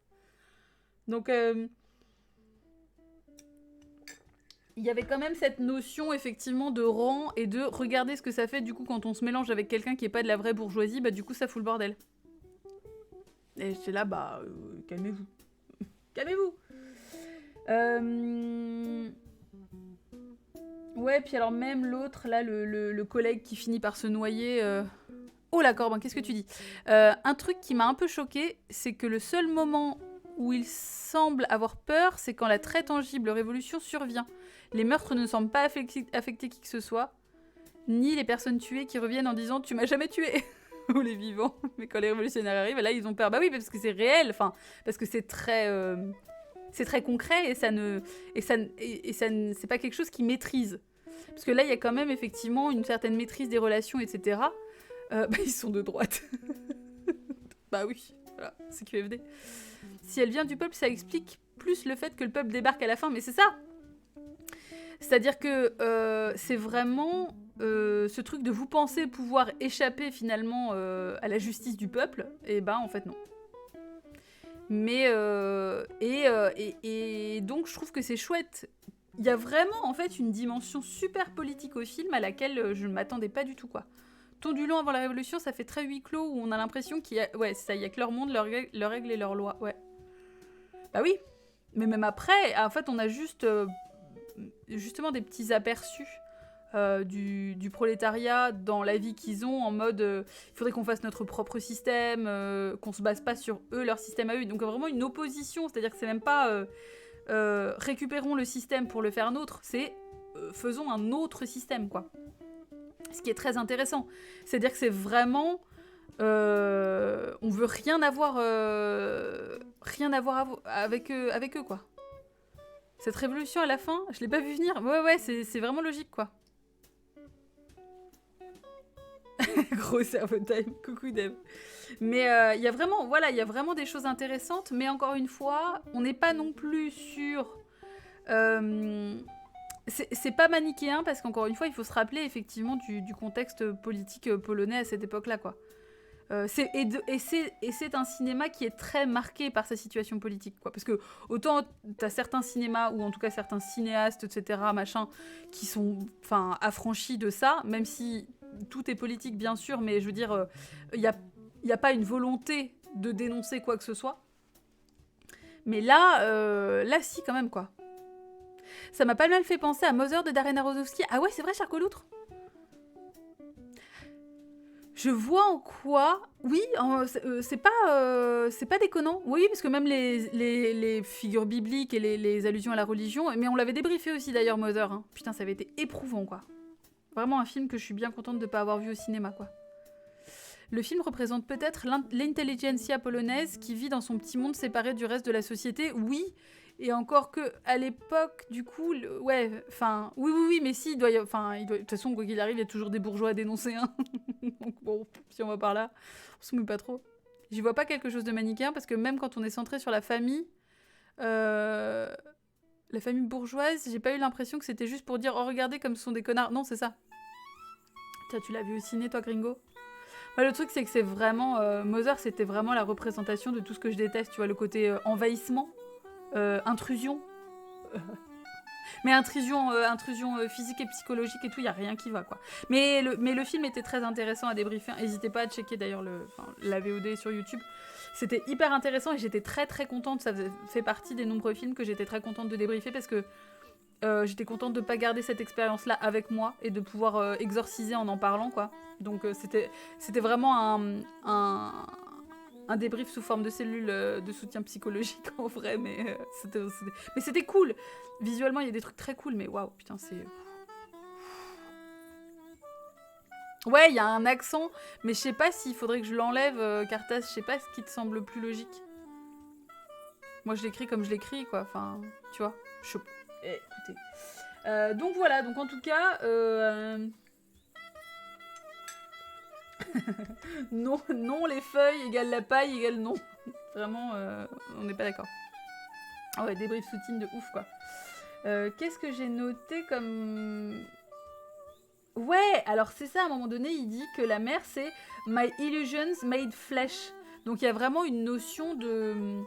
[SPEAKER 1] Donc, il y avait quand même cette notion, effectivement, de rang et de regarder ce que ça fait, du coup, quand on se mélange avec quelqu'un qui est pas de la vraie bourgeoisie, bah du coup, ça fout le bordel. Et j'étais là, bah, calmez-vous. Calmez-vous. Ouais, puis alors même l'autre, là, le collègue qui finit par se noyer... Oh la Corbin, qu'est-ce que tu dis? Un truc qui m'a un peu choqué, c'est que le seul moment où il semble avoir peur, c'est quand la très tangible révolution survient. Les meurtres ne semblent pas affecter qui que ce soit, ni les personnes tuées qui reviennent en disant « tu m'as jamais tué !» ou les vivants. Mais quand les révolutionnaires arrivent, là, ils ont peur. Bah oui, parce que c'est réel, enfin, parce que c'est très... c'est très concret et c'est pas quelque chose qu'ils maîtrisent. Parce que là, il y a quand même effectivement une certaine maîtrise des relations, etc. Bah, ils sont de droite. Bah oui, voilà, c'est QFD. Si elle vient du peuple, ça explique plus le fait que le peuple débarque à la fin, mais c'est ça. C'est-à-dire que c'est vraiment ce truc de vous penser pouvoir échapper finalement à la justice du peuple, et ben en fait non. Mais et donc je trouve que c'est chouette. Il y a vraiment en fait une dimension super politique au film à laquelle je ne m'attendais pas du tout, quoi. Tondulon avant la Révolution, ça fait très huis clos où on a l'impression qu'il y a... Ouais, ça, il y a que leur monde, leurs règles et leurs lois, ouais. Bah oui, mais même après, en fait, on a juste justement des petits aperçus du prolétariat dans la vie qu'ils ont, en mode il faudrait qu'on fasse notre propre système, qu'on se base pas sur eux, leur système à eux. Donc vraiment une opposition, c'est-à-dire que c'est même pas récupérons le système pour le faire nôtre, c'est faisons un autre système, quoi. Ce qui est très intéressant. C'est-à-dire que c'est vraiment... on veut rien avoir avec eux, quoi. Cette révolution à la fin, je l'ai pas vu venir. Ouais, c'est vraiment logique, quoi. Gros cerveau time, coucou Deb. Mais il y a vraiment, voilà, il y a vraiment des choses intéressantes, mais encore une fois, on n'est pas non plus sur... c'est pas manichéen, parce qu'encore une fois, il faut se rappeler effectivement du contexte politique polonais à cette époque-là, quoi. C'est un cinéma qui est très marqué par sa situation politique, quoi. Parce que autant t'as certains cinémas, ou en tout cas certains cinéastes, etc., machin, qui sont affranchis de ça, même si tout est politique, bien sûr, mais je veux dire, il y a pas une volonté de dénoncer quoi que ce soit. Mais là si, quand même, quoi. Ça m'a pas mal fait penser à Mother de Darren Aronofsky. Ah ouais, c'est vrai, Charcot-Loutre. Je vois en quoi... Oui, c'est pas déconnant. Oui, parce que même les figures bibliques et les allusions à la religion... Mais on l'avait débriefé aussi, d'ailleurs, Mother. Hein. Putain, ça avait été éprouvant, quoi. Vraiment un film que je suis bien contente de ne pas avoir vu au cinéma, quoi. Le film représente peut-être l'intelligentsia polonaise qui vit dans son petit monde séparé du reste de la société. Oui, et encore que à l'époque, du coup, oui, mais si, de toute façon, quoi qu'il arrive, il y a toujours des bourgeois à dénoncer. Hein. Donc bon, si on va par là, on se met pas trop. J'y vois pas quelque chose de manichéen, parce que même quand on est centré sur la famille bourgeoise, j'ai pas eu l'impression que c'était juste pour dire « Oh, regardez comme ce sont des connards ». Non, c'est ça. Tiens, tu l'as vu au ciné, toi, gringo ? Le truc, c'est que c'est vraiment... Mother, c'était vraiment la représentation de tout ce que je déteste, tu vois, le côté envahissement, intrusion. Mais intrusion physique et psychologique et tout, il n'y a rien qui va, quoi. Mais le film était très intéressant à débriefer. N'hésitez pas à checker, d'ailleurs, la VOD sur YouTube. C'était hyper intéressant et j'étais très, très contente. Ça fait partie des nombreux films que j'étais très contente de débriefer parce que j'étais contente de ne pas garder cette expérience-là avec moi et de pouvoir exorciser en parlant, quoi. Donc c'était vraiment un débrief sous forme de cellules de soutien psychologique en vrai, mais c'était cool. Visuellement, il y a des trucs très cool, mais waouh, putain, c'est... Ouais, il y a un accent, mais je sais pas s'il faudrait que je l'enlève, Cartas, je sais pas ce qui te semble plus logique. Moi, je l'écris comme je l'écris, quoi, enfin, tu vois, écoutez. Donc voilà, donc en tout cas... non, les feuilles égale la paille égale non. Vraiment, on n'est pas d'accord. Ah ouais, débrief soutine de ouf, quoi. Qu'est-ce que j'ai noté comme... Ouais, alors c'est ça, à un moment donné, il dit que la mer, c'est « My illusions made flesh ». Donc il y a vraiment une notion de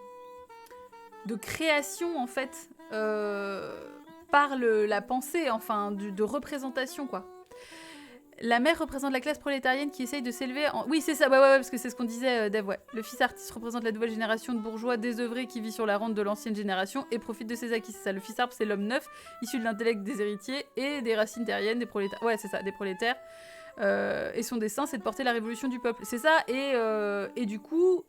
[SPEAKER 1] création, en fait, par la pensée, enfin, de représentation, quoi. La mère représente la classe prolétarienne qui essaye de s'élever en... Oui, c'est ça, ouais, parce que c'est ce qu'on disait, Dave, ouais. Le fils artiste représente la nouvelle génération de bourgeois désœuvrés qui vit sur la rente de l'ancienne génération et profite de ses acquis, c'est ça. Le fils arbre, c'est l'homme neuf, issu de l'intellect des héritiers et des racines terriennes des prolétaires. Ouais, c'est ça, des prolétaires. Et son dessein, c'est de porter la révolution du peuple. C'est ça, et du coup,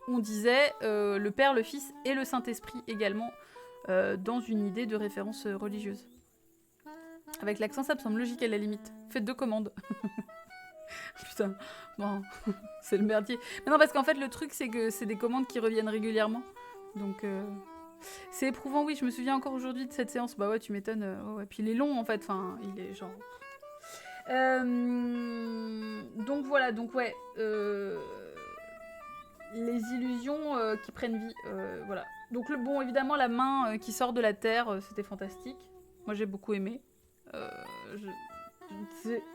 [SPEAKER 1] on disait le Père, le Fils et le Saint-Esprit également, dans une idée de référence religieuse. Avec l'accent, ça me semble logique à la limite. Faites 2 commandes. Putain, bon, c'est le merdier. Mais non, parce qu'en fait, le truc, c'est que c'est des commandes qui reviennent régulièrement. Donc, c'est éprouvant, oui. Je me souviens encore aujourd'hui de cette séance. Bah ouais, tu m'étonnes. Ouais. Puis il est long, en fait. Enfin, il est genre... Donc voilà, donc ouais. Les illusions qui prennent vie. Voilà. Donc, bon, évidemment, la main qui sort de la terre, c'était fantastique. Moi, j'ai beaucoup aimé.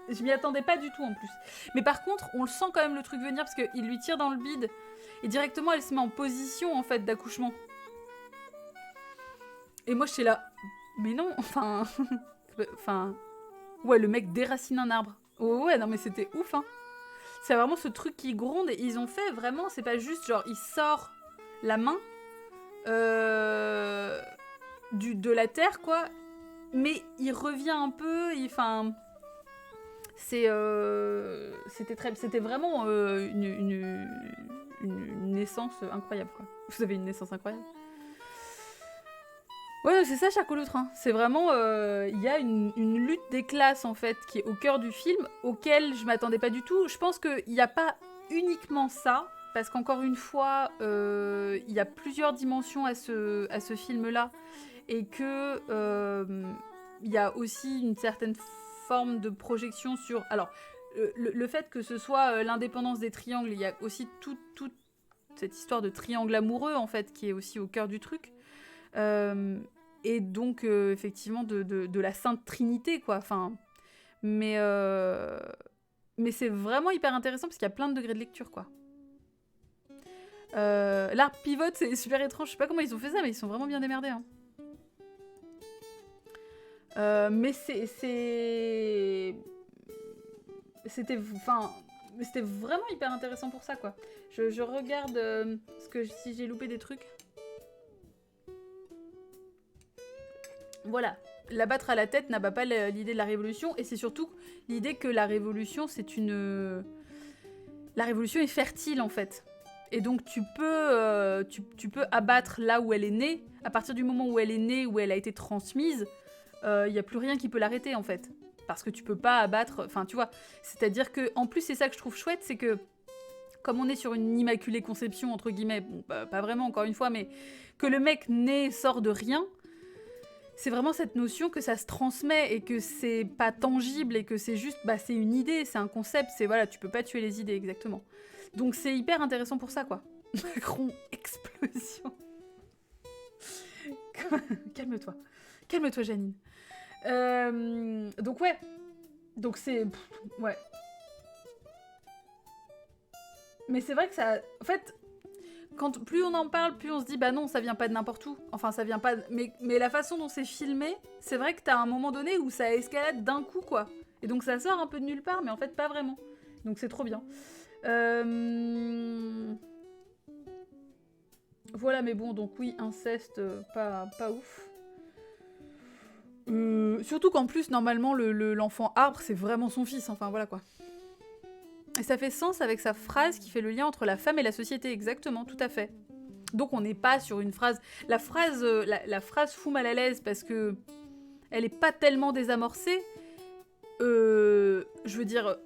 [SPEAKER 1] Je m'y attendais pas du tout en plus. Mais par contre, on le sent quand même le truc venir parce qu'il lui tire dans le bide et directement elle se met en position en fait d'accouchement. Et moi j'étais là, mais non, enfin, ouais, le mec déracine un arbre. Oh, ouais, non mais c'était ouf, hein. C'est vraiment ce truc qui gronde et ils ont fait vraiment, c'est pas juste genre il sort la main de la terre quoi. Mais il revient un peu, c'était vraiment une naissance incroyable, quoi. Vous avez une naissance incroyable. Ouais, c'est ça, Charcot-Loutre. Hein. C'est vraiment, il y a une lutte des classes en fait qui est au cœur du film, auquel je m'attendais pas du tout. Je pense qu'il n'y a pas uniquement ça, parce qu'encore une fois, il y a plusieurs dimensions à ce film-là. Et que il y a aussi une certaine forme de projection sur... Alors, le fait que ce soit l'indépendance des triangles, il y a aussi toute cette histoire de triangle amoureux, en fait, qui est aussi au cœur du truc. Et donc, effectivement, de la Sainte Trinité, quoi. Enfin, mais c'est vraiment hyper intéressant, parce qu'il y a plein de degrés de lecture, quoi. L'arbre pivote, c'est super étrange. Je sais pas comment ils ont fait ça, mais ils sont vraiment bien démerdés, hein. Mais c'était vraiment hyper intéressant pour ça, quoi. Je regarde si j'ai loupé des trucs. Voilà, l'abattre à la tête n'abat pas l'idée de la révolution, et c'est surtout l'idée que la révolution, la révolution est fertile, en fait. Et donc tu peux abattre là où elle est née. À partir du moment où elle est née, où elle a été transmise, il n'y a plus rien qui peut l'arrêter, en fait. Parce que tu peux pas abattre... Enfin, tu vois. C'est-à-dire que, en plus, c'est ça que je trouve chouette, c'est que, comme on est sur une immaculée conception, entre guillemets, bon, pas vraiment, encore une fois, mais que le mec né sort de rien, c'est vraiment cette notion que ça se transmet et que c'est pas tangible et que c'est juste... c'est une idée, c'est un concept, c'est... Voilà, tu peux pas tuer les idées, exactement. Donc c'est hyper intéressant pour ça, quoi. Macron, explosion. Calme-toi. Calme-toi, Janine. Donc ouais. Donc c'est... Ouais. Mais c'est vrai que ça... En fait, plus on en parle, plus on se dit, bah non, ça vient pas de n'importe où. Enfin, ça vient pas... Mais la façon dont c'est filmé, c'est vrai que t'as un moment donné où ça escalade d'un coup, quoi. Et donc ça sort un peu de nulle part, mais en fait, pas vraiment. Donc c'est trop bien. Voilà, mais bon, donc oui, inceste, pas ouf. Surtout qu'en plus, normalement, l'enfant arbre, c'est vraiment son fils, enfin voilà quoi. Et ça fait sens avec sa phrase qui fait le lien entre la femme et la société, exactement, tout à fait. Donc on n'est pas sur une phrase... La phrase fout mal à l'aise parce que elle est pas tellement désamorcée, je veux dire,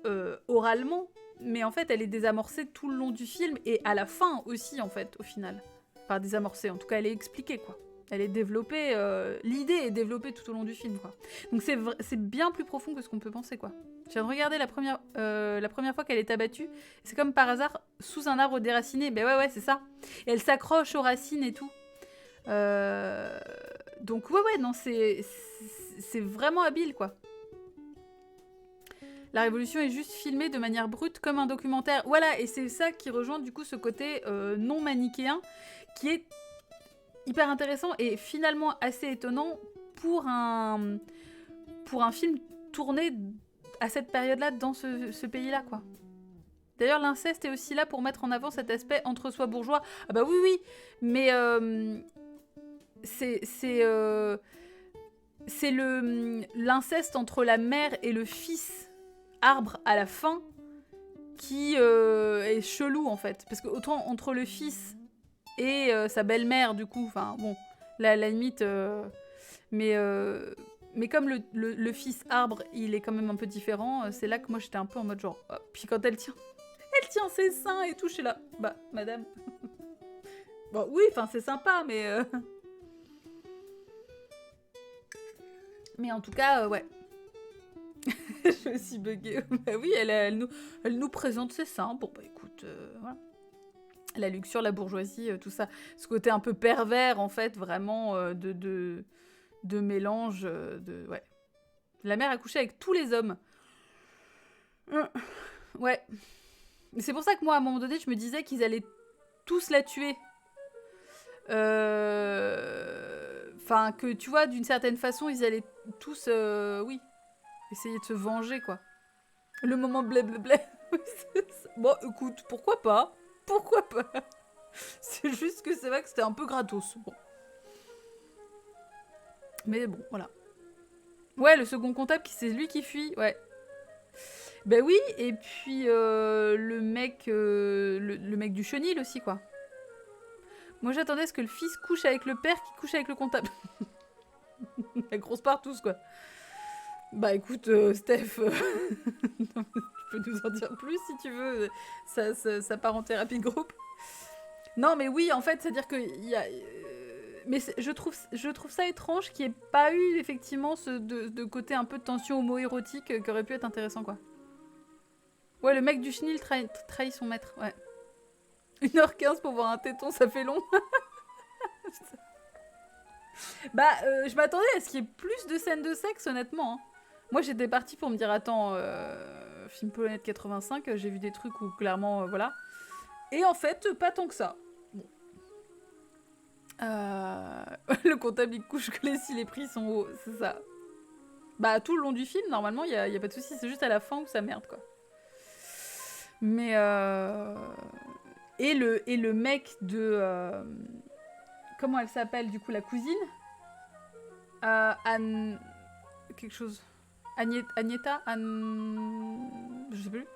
[SPEAKER 1] oralement, mais en fait, elle est désamorcée tout le long du film, et à la fin aussi, en fait, au final. Enfin, désamorcée, en tout cas, elle est expliquée, quoi. Elle est développée, l'idée est développée tout au long du film, quoi. Donc c'est bien plus profond que ce qu'on peut penser, quoi. Je viens de regarder la première fois qu'elle est abattue, c'est comme par hasard, sous un arbre déraciné, ben ouais, c'est ça. Et elle s'accroche aux racines et tout. Donc ouais, non, c'est vraiment habile, quoi. La révolution est juste filmée de manière brute comme un documentaire. Voilà, et c'est ça qui rejoint du coup ce côté non manichéen qui est hyper intéressant et finalement assez étonnant pour un film tourné à cette période-là dans ce pays-là, quoi. D'ailleurs, l'inceste est aussi là pour mettre en avant cet aspect entre-soi bourgeois. Ah bah oui, mais c'est l'inceste entre la mère et le fils arbre à la fin qui est chelou, en fait. Parce que autant entre le fils et sa belle-mère, du coup, enfin bon, la limite... mais comme le fils arbre, il est quand même un peu différent, c'est là que moi j'étais un peu en mode genre... Oh. Puis quand elle tient ses seins et tout, je suis là, bah, madame... Bon, oui, enfin c'est sympa, mais... Mais en tout cas, ouais. Je me suis buggée. Bah oui, elle nous présente ses seins. Bon, bah écoute, voilà. La luxure, la bourgeoisie, tout ça. Ce côté un peu pervers, en fait, vraiment, de mélange, ouais. La mère a couché avec tous les hommes. Ouais. C'est pour ça que moi, à un moment donné, je me disais qu'ils allaient tous la tuer. Enfin, que, tu vois, d'une certaine façon, ils allaient tous, oui, essayer de se venger, quoi. Le moment blablabla. Bon, écoute, pourquoi pas? Pourquoi pas? C'est juste que c'est vrai que c'était un peu gratos. Bon. Mais bon, voilà. Ouais, le second comptable, c'est lui qui fuit, ouais. Ben oui, et puis le mec du chenil aussi, quoi. Moi, j'attendais à ce que le fils couche avec le père qui couche avec le comptable. La grosse partouze, quoi. Bah écoute, Steph, tu peux nous en dire plus si tu veux. Ça part en thérapie de groupe. Non, mais oui, en fait, c'est-à-dire que y a... mais je trouve ça étrange qu'il n'y ait pas eu, effectivement, de côté un peu de tension homo-érotique qui aurait pu être intéressant, quoi. Ouais, le mec du chenil trahit son maître, ouais. 1h15 pour voir un téton, ça fait long. Bah, je m'attendais à ce qu'il y ait plus de scènes de sexe, honnêtement. Hein. Moi, j'étais partie pour me dire, attends, film polonais de 85, j'ai vu des trucs où, clairement, voilà. Et en fait, pas tant que ça. Bon. Le comptable, il couche que si les prix sont hauts, c'est ça. Bah, tout le long du film, normalement, y a pas de souci, c'est juste à la fin où ça merde, quoi. Mais, Et le mec de... Comment elle s'appelle, du coup, la cousine Anne... Quelque chose. Agneta je sais plus.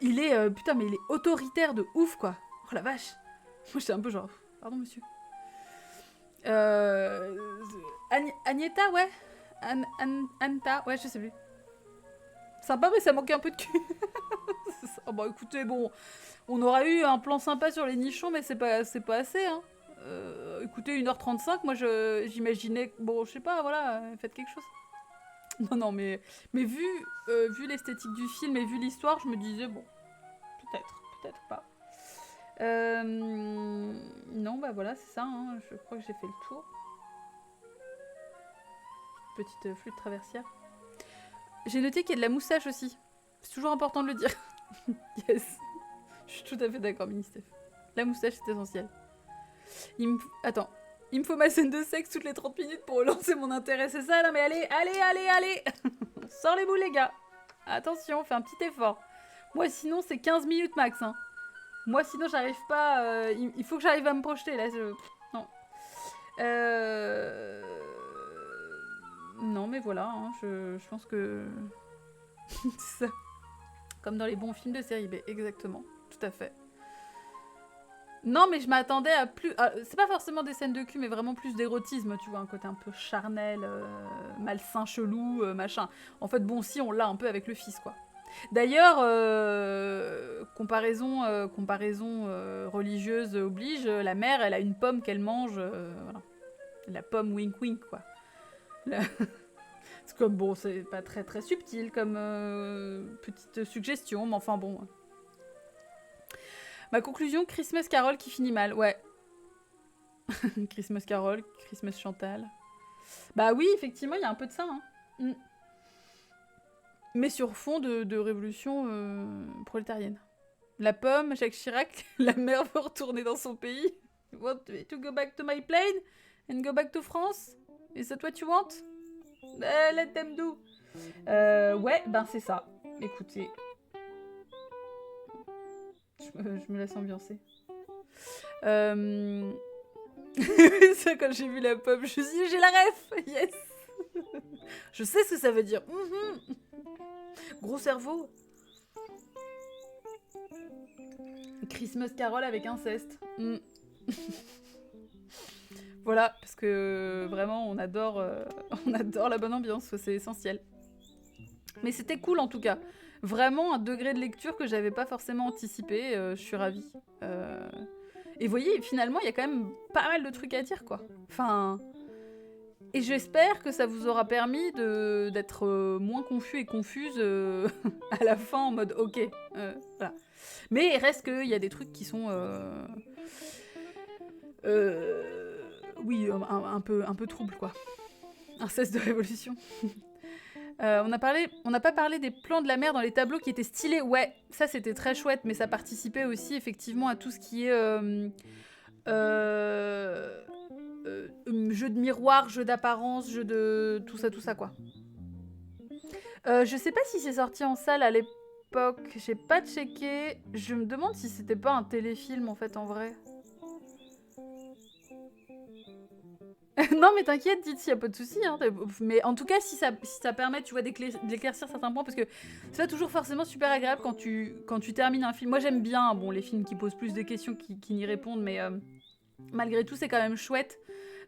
[SPEAKER 1] Il est... putain, mais il est autoritaire de ouf, quoi. Oh la vache. Moi, j'étais un peu genre... Pardon, monsieur. Agneta, ouais. Anta, ouais, je sais plus. Sympa, mais ça manquait un peu de cul. Oh, bah écoutez, bon... On aura eu un plan sympa sur les nichons, mais c'est pas assez, hein. Écoutez, 1h35, moi j'imaginais... Bon, je sais pas, voilà, faites quelque chose. Non, mais vu l'esthétique du film et vu l'histoire, je me disais, bon, peut-être pas. Non, bah voilà, c'est ça, hein, je crois que j'ai fait le tour. Petite flûte traversière. J'ai noté qu'il y a de la moustache aussi. C'est toujours important de le dire. Yes. Je suis tout à fait d'accord, Mini-Steph. La moustache, c'est essentiel. Attends. Il me faut ma scène de sexe toutes les 30 minutes pour relancer mon intérêt, c'est ça? Non mais allez. Sors les boules, les gars. Attention, fais un petit effort. Moi, sinon, c'est 15 minutes max. Hein. Moi, sinon, j'arrive pas... il faut que j'arrive à me projeter, là. Non. Non, mais voilà. Hein, je pense que... c'est ça. Comme dans les bons films de série B, exactement. Tout à fait. Non, mais je m'attendais à plus... c'est pas forcément des scènes de cul, mais vraiment plus d'érotisme, tu vois, un côté un peu charnel, malsain, chelou, machin. En fait, bon, si, on l'a un peu avec le fils, quoi. D'ailleurs, comparaison religieuse oblige, la mère, elle a une pomme qu'elle mange, voilà. La pomme wink wink, quoi. C'est comme, bon, c'est pas très très subtil comme petite suggestion, mais enfin bon... Ma conclusion, Christmas Carol qui finit mal, ouais. Christmas Carol, Christmas Chantal. Bah oui, effectivement, il y a un peu de ça. Hein. Mais sur fond de révolution prolétarienne. La pomme, Jacques Chirac, la mère veut retourner dans son pays. You want to go back to my plane and go back to France? Is that what you want? Let them do. Ouais, ben c'est ça. Écoutez... Je me laisse ambiancer. Ça, quand j'ai vu la pomme, je me suis dit, j'ai la ref. Yes. Je sais ce que ça veut dire. Gros cerveau. Christmas Carol avec inceste. Voilà, parce que vraiment, on adore la bonne ambiance, c'est essentiel. Mais c'était cool en tout cas. Vraiment un degré de lecture que j'avais pas forcément anticipé, je suis ravie. Et vous voyez, finalement, il y a quand même pas mal de trucs à dire, quoi. Enfin... Et j'espère que ça vous aura permis d'être moins confus et confuse à la fin, en mode ok. Voilà. Mais il reste qu'il y a des trucs qui sont... oui, un peu troubles, quoi. Un cesse de révolution. On n'a pas parlé des plans de la mer dans les tableaux qui étaient stylés. Ouais, ça c'était très chouette, mais ça participait aussi effectivement à tout ce qui est jeu de miroir, jeu d'apparence, jeu de... tout ça quoi. Je sais pas si c'est sorti en salle à l'époque, j'ai pas checké. Je me demande si c'était pas un téléfilm en fait en vrai. Non mais t'inquiète, dites, y a pas de souci. Hein. Mais en tout cas, si ça permet, tu vois, d'éclaircir certains points, parce que c'est pas toujours forcément super agréable quand tu termines un film. Moi j'aime bien, bon, les films qui posent plus de questions qui n'y répondent, mais malgré tout, c'est quand même chouette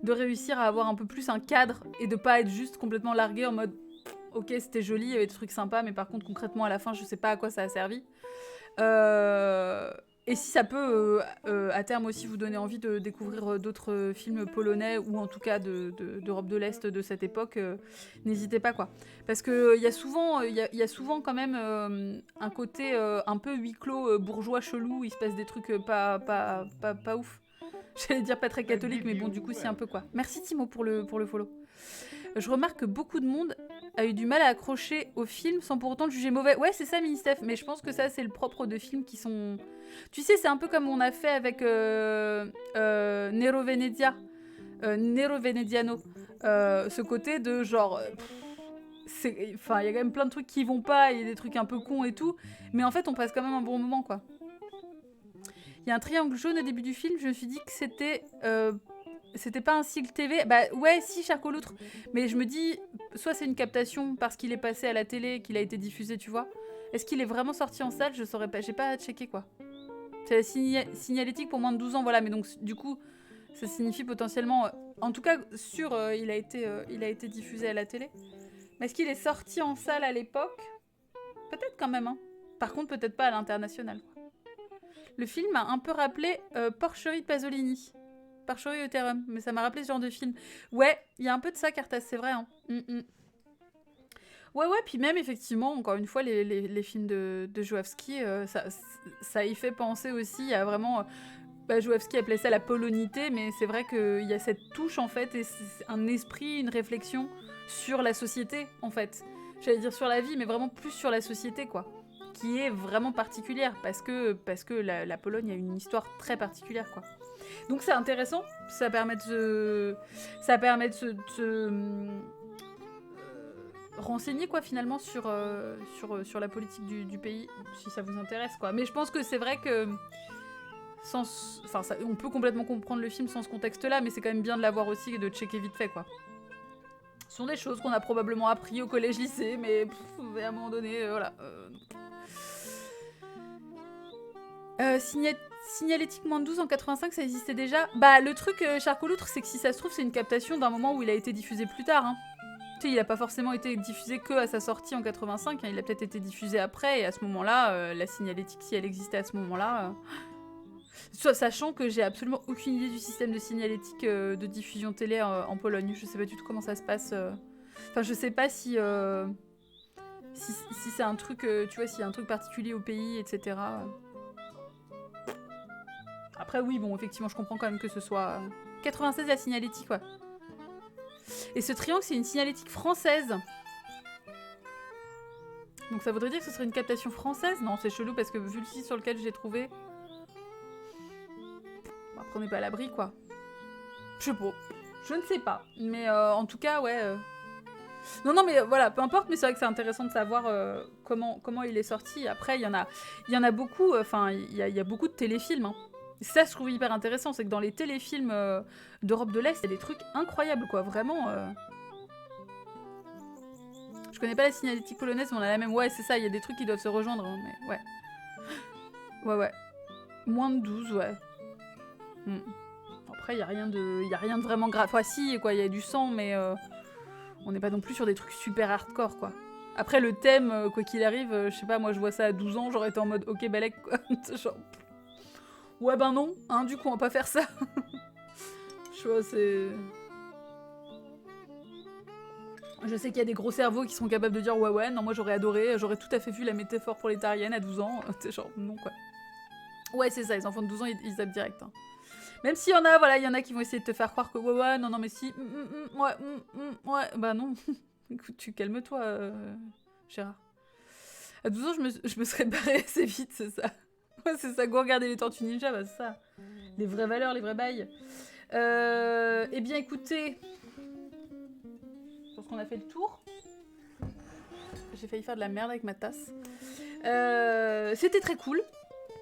[SPEAKER 1] de réussir à avoir un peu plus un cadre et de pas être juste complètement largué en mode ok, c'était joli, il y avait des trucs sympas, mais par contre concrètement à la fin, je sais pas à quoi ça a servi. Et si ça peut, à terme aussi, vous donner envie de découvrir d'autres films polonais, ou en tout cas d'Europe de l'Est de cette époque, n'hésitez pas, quoi. Parce qu'il y a souvent, y a souvent quand même un côté un peu huis clos, bourgeois chelou, il se passe des trucs pas ouf. J'allais dire pas très catholique, mais bon, du coup, c'est un peu quoi. Merci Timo pour le follow. Je remarque que beaucoup de monde a eu du mal à accrocher au film sans pour autant le juger mauvais. Ouais, c'est ça, Mini-Steph, mais je pense que ça, c'est le propre de films qui sont... Tu sais, c'est un peu comme on a fait avec Nero Venezia. Nero Veneziano. Ce côté de genre... Enfin, il y a quand même plein de trucs qui vont pas, il y a des trucs un peu cons et tout, mais en fait, on passe quand même un bon moment, quoi. Il y a un triangle jaune au début du film, je me suis dit que c'était pas un cycle TV. Bah ouais, si, Charcot Loutre. Mais je me dis, soit c'est une captation parce qu'il est passé à la télé, qu'il a été diffusé, tu vois. Est-ce qu'il est vraiment sorti en salle? Je saurais pas, j'ai pas à checker, quoi. C'est la signalétique pour moins de 12 ans, voilà. Mais donc, du coup, ça signifie potentiellement... en tout cas, sûr, il a été diffusé à la télé. Mais est-ce qu'il est sorti en salle à l'époque? Peut-être quand même, hein. Par contre, peut-être pas à l'international, quoi. Le film m'a un peu rappelé Porcherie de Pasolini. Porcherie Euterum, mais ça m'a rappelé ce genre de film. Ouais, il y a un peu de ça, Cartas, c'est vrai. Hein. Ouais, puis même, effectivement, encore une fois, les films de Jouavski, ça y fait penser aussi. Il y a vraiment... Jouavski appelait ça la polonité, mais c'est vrai qu'il y a cette touche, en fait, et c'est un esprit, une réflexion sur la société, en fait. J'allais dire sur la vie, mais vraiment plus sur la société, quoi. Qui est vraiment particulière, parce que la Pologne a une histoire très particulière, quoi. Donc c'est intéressant, ça permet de se renseigner, quoi, finalement, sur la politique du pays, si ça vous intéresse, quoi. Mais je pense que c'est vrai que on peut complètement comprendre le film sans ce contexte-là, mais c'est quand même bien de l'avoir aussi et de checker vite fait, quoi. Ce sont des choses qu'on a probablement appris au collège-lycée, mais à un moment donné, voilà. Signalétique moins de 12 en 85, ça existait déjà. Bah, le truc, Charcot Loutre, c'est que si ça se trouve, c'est une captation d'un moment où il a été diffusé plus tard. Hein. Tu sais, il a pas forcément été diffusé que à sa sortie en 85, hein, il a peut-être été diffusé après, et à ce moment-là, la signalétique, si elle existait à ce moment-là... Sachant que j'ai absolument aucune idée du système de signalétique de diffusion télé en Pologne. Je sais pas du tout comment ça se passe. Enfin, je sais pas si c'est un truc, tu vois, s'il y a un truc particulier au pays, etc. Après, oui, bon, effectivement, je comprends quand même que ce soit... 96, la signalétique, ouais. Et ce triangle, c'est une signalétique française. Donc ça voudrait dire que ce serait une captation française? Non, c'est chelou, parce que vu le site sur lequel je l'ai trouvé... Bon, après, on n'est pas à l'abri, quoi. Je sais pas. Je ne sais pas. Mais en tout cas, ouais... Non, mais voilà, peu importe, mais c'est vrai que c'est intéressant de savoir comment il est sorti. Après, il y en a beaucoup, enfin, il y a beaucoup de téléfilms, hein. Ça, je trouve hyper intéressant, c'est que dans les téléfilms d'Europe de l'Est, il y a des trucs incroyables, quoi, vraiment. Je connais pas la signalétique polonaise, mais on a la même. Ouais, c'est ça, il y a des trucs qui doivent se rejoindre, hein, mais ouais. Ouais. Moins de 12, ouais. Après, il y a rien de vraiment grave. Enfin, si, quoi, il y a du sang, mais on n'est pas non plus sur des trucs super hardcore, quoi. Après, le thème, quoi qu'il arrive, je sais pas, moi, je vois ça à 12 ans, j'aurais été en mode, ok, balèque, quoi. Genre... Ouais, ben non, hein, du coup, on va pas faire ça. Je vois, c'est... Je sais qu'il y a des gros cerveaux qui sont capables de dire ouais, non, moi j'aurais adoré, j'aurais tout à fait vu la métaphore prolétarienne à 12 ans. C'est genre, non, quoi. Ouais, c'est ça, les enfants de 12 ans, ils zappent direct. Hein. Même s'il y en a, voilà, il y en a qui vont essayer de te faire croire que ouais, non, mais si, ouais, bah non. Écoute, tu calmes-toi, Gérard. À 12 ans, je me serais barrée assez vite, c'est ça. Ouais, c'est ça, go regarder les Tortues Ninja, bah c'est ça. Les vraies valeurs, les vrais bails. Eh bien, écoutez... Je pense qu'on a fait le tour. J'ai failli faire de la merde avec ma tasse. C'était très cool.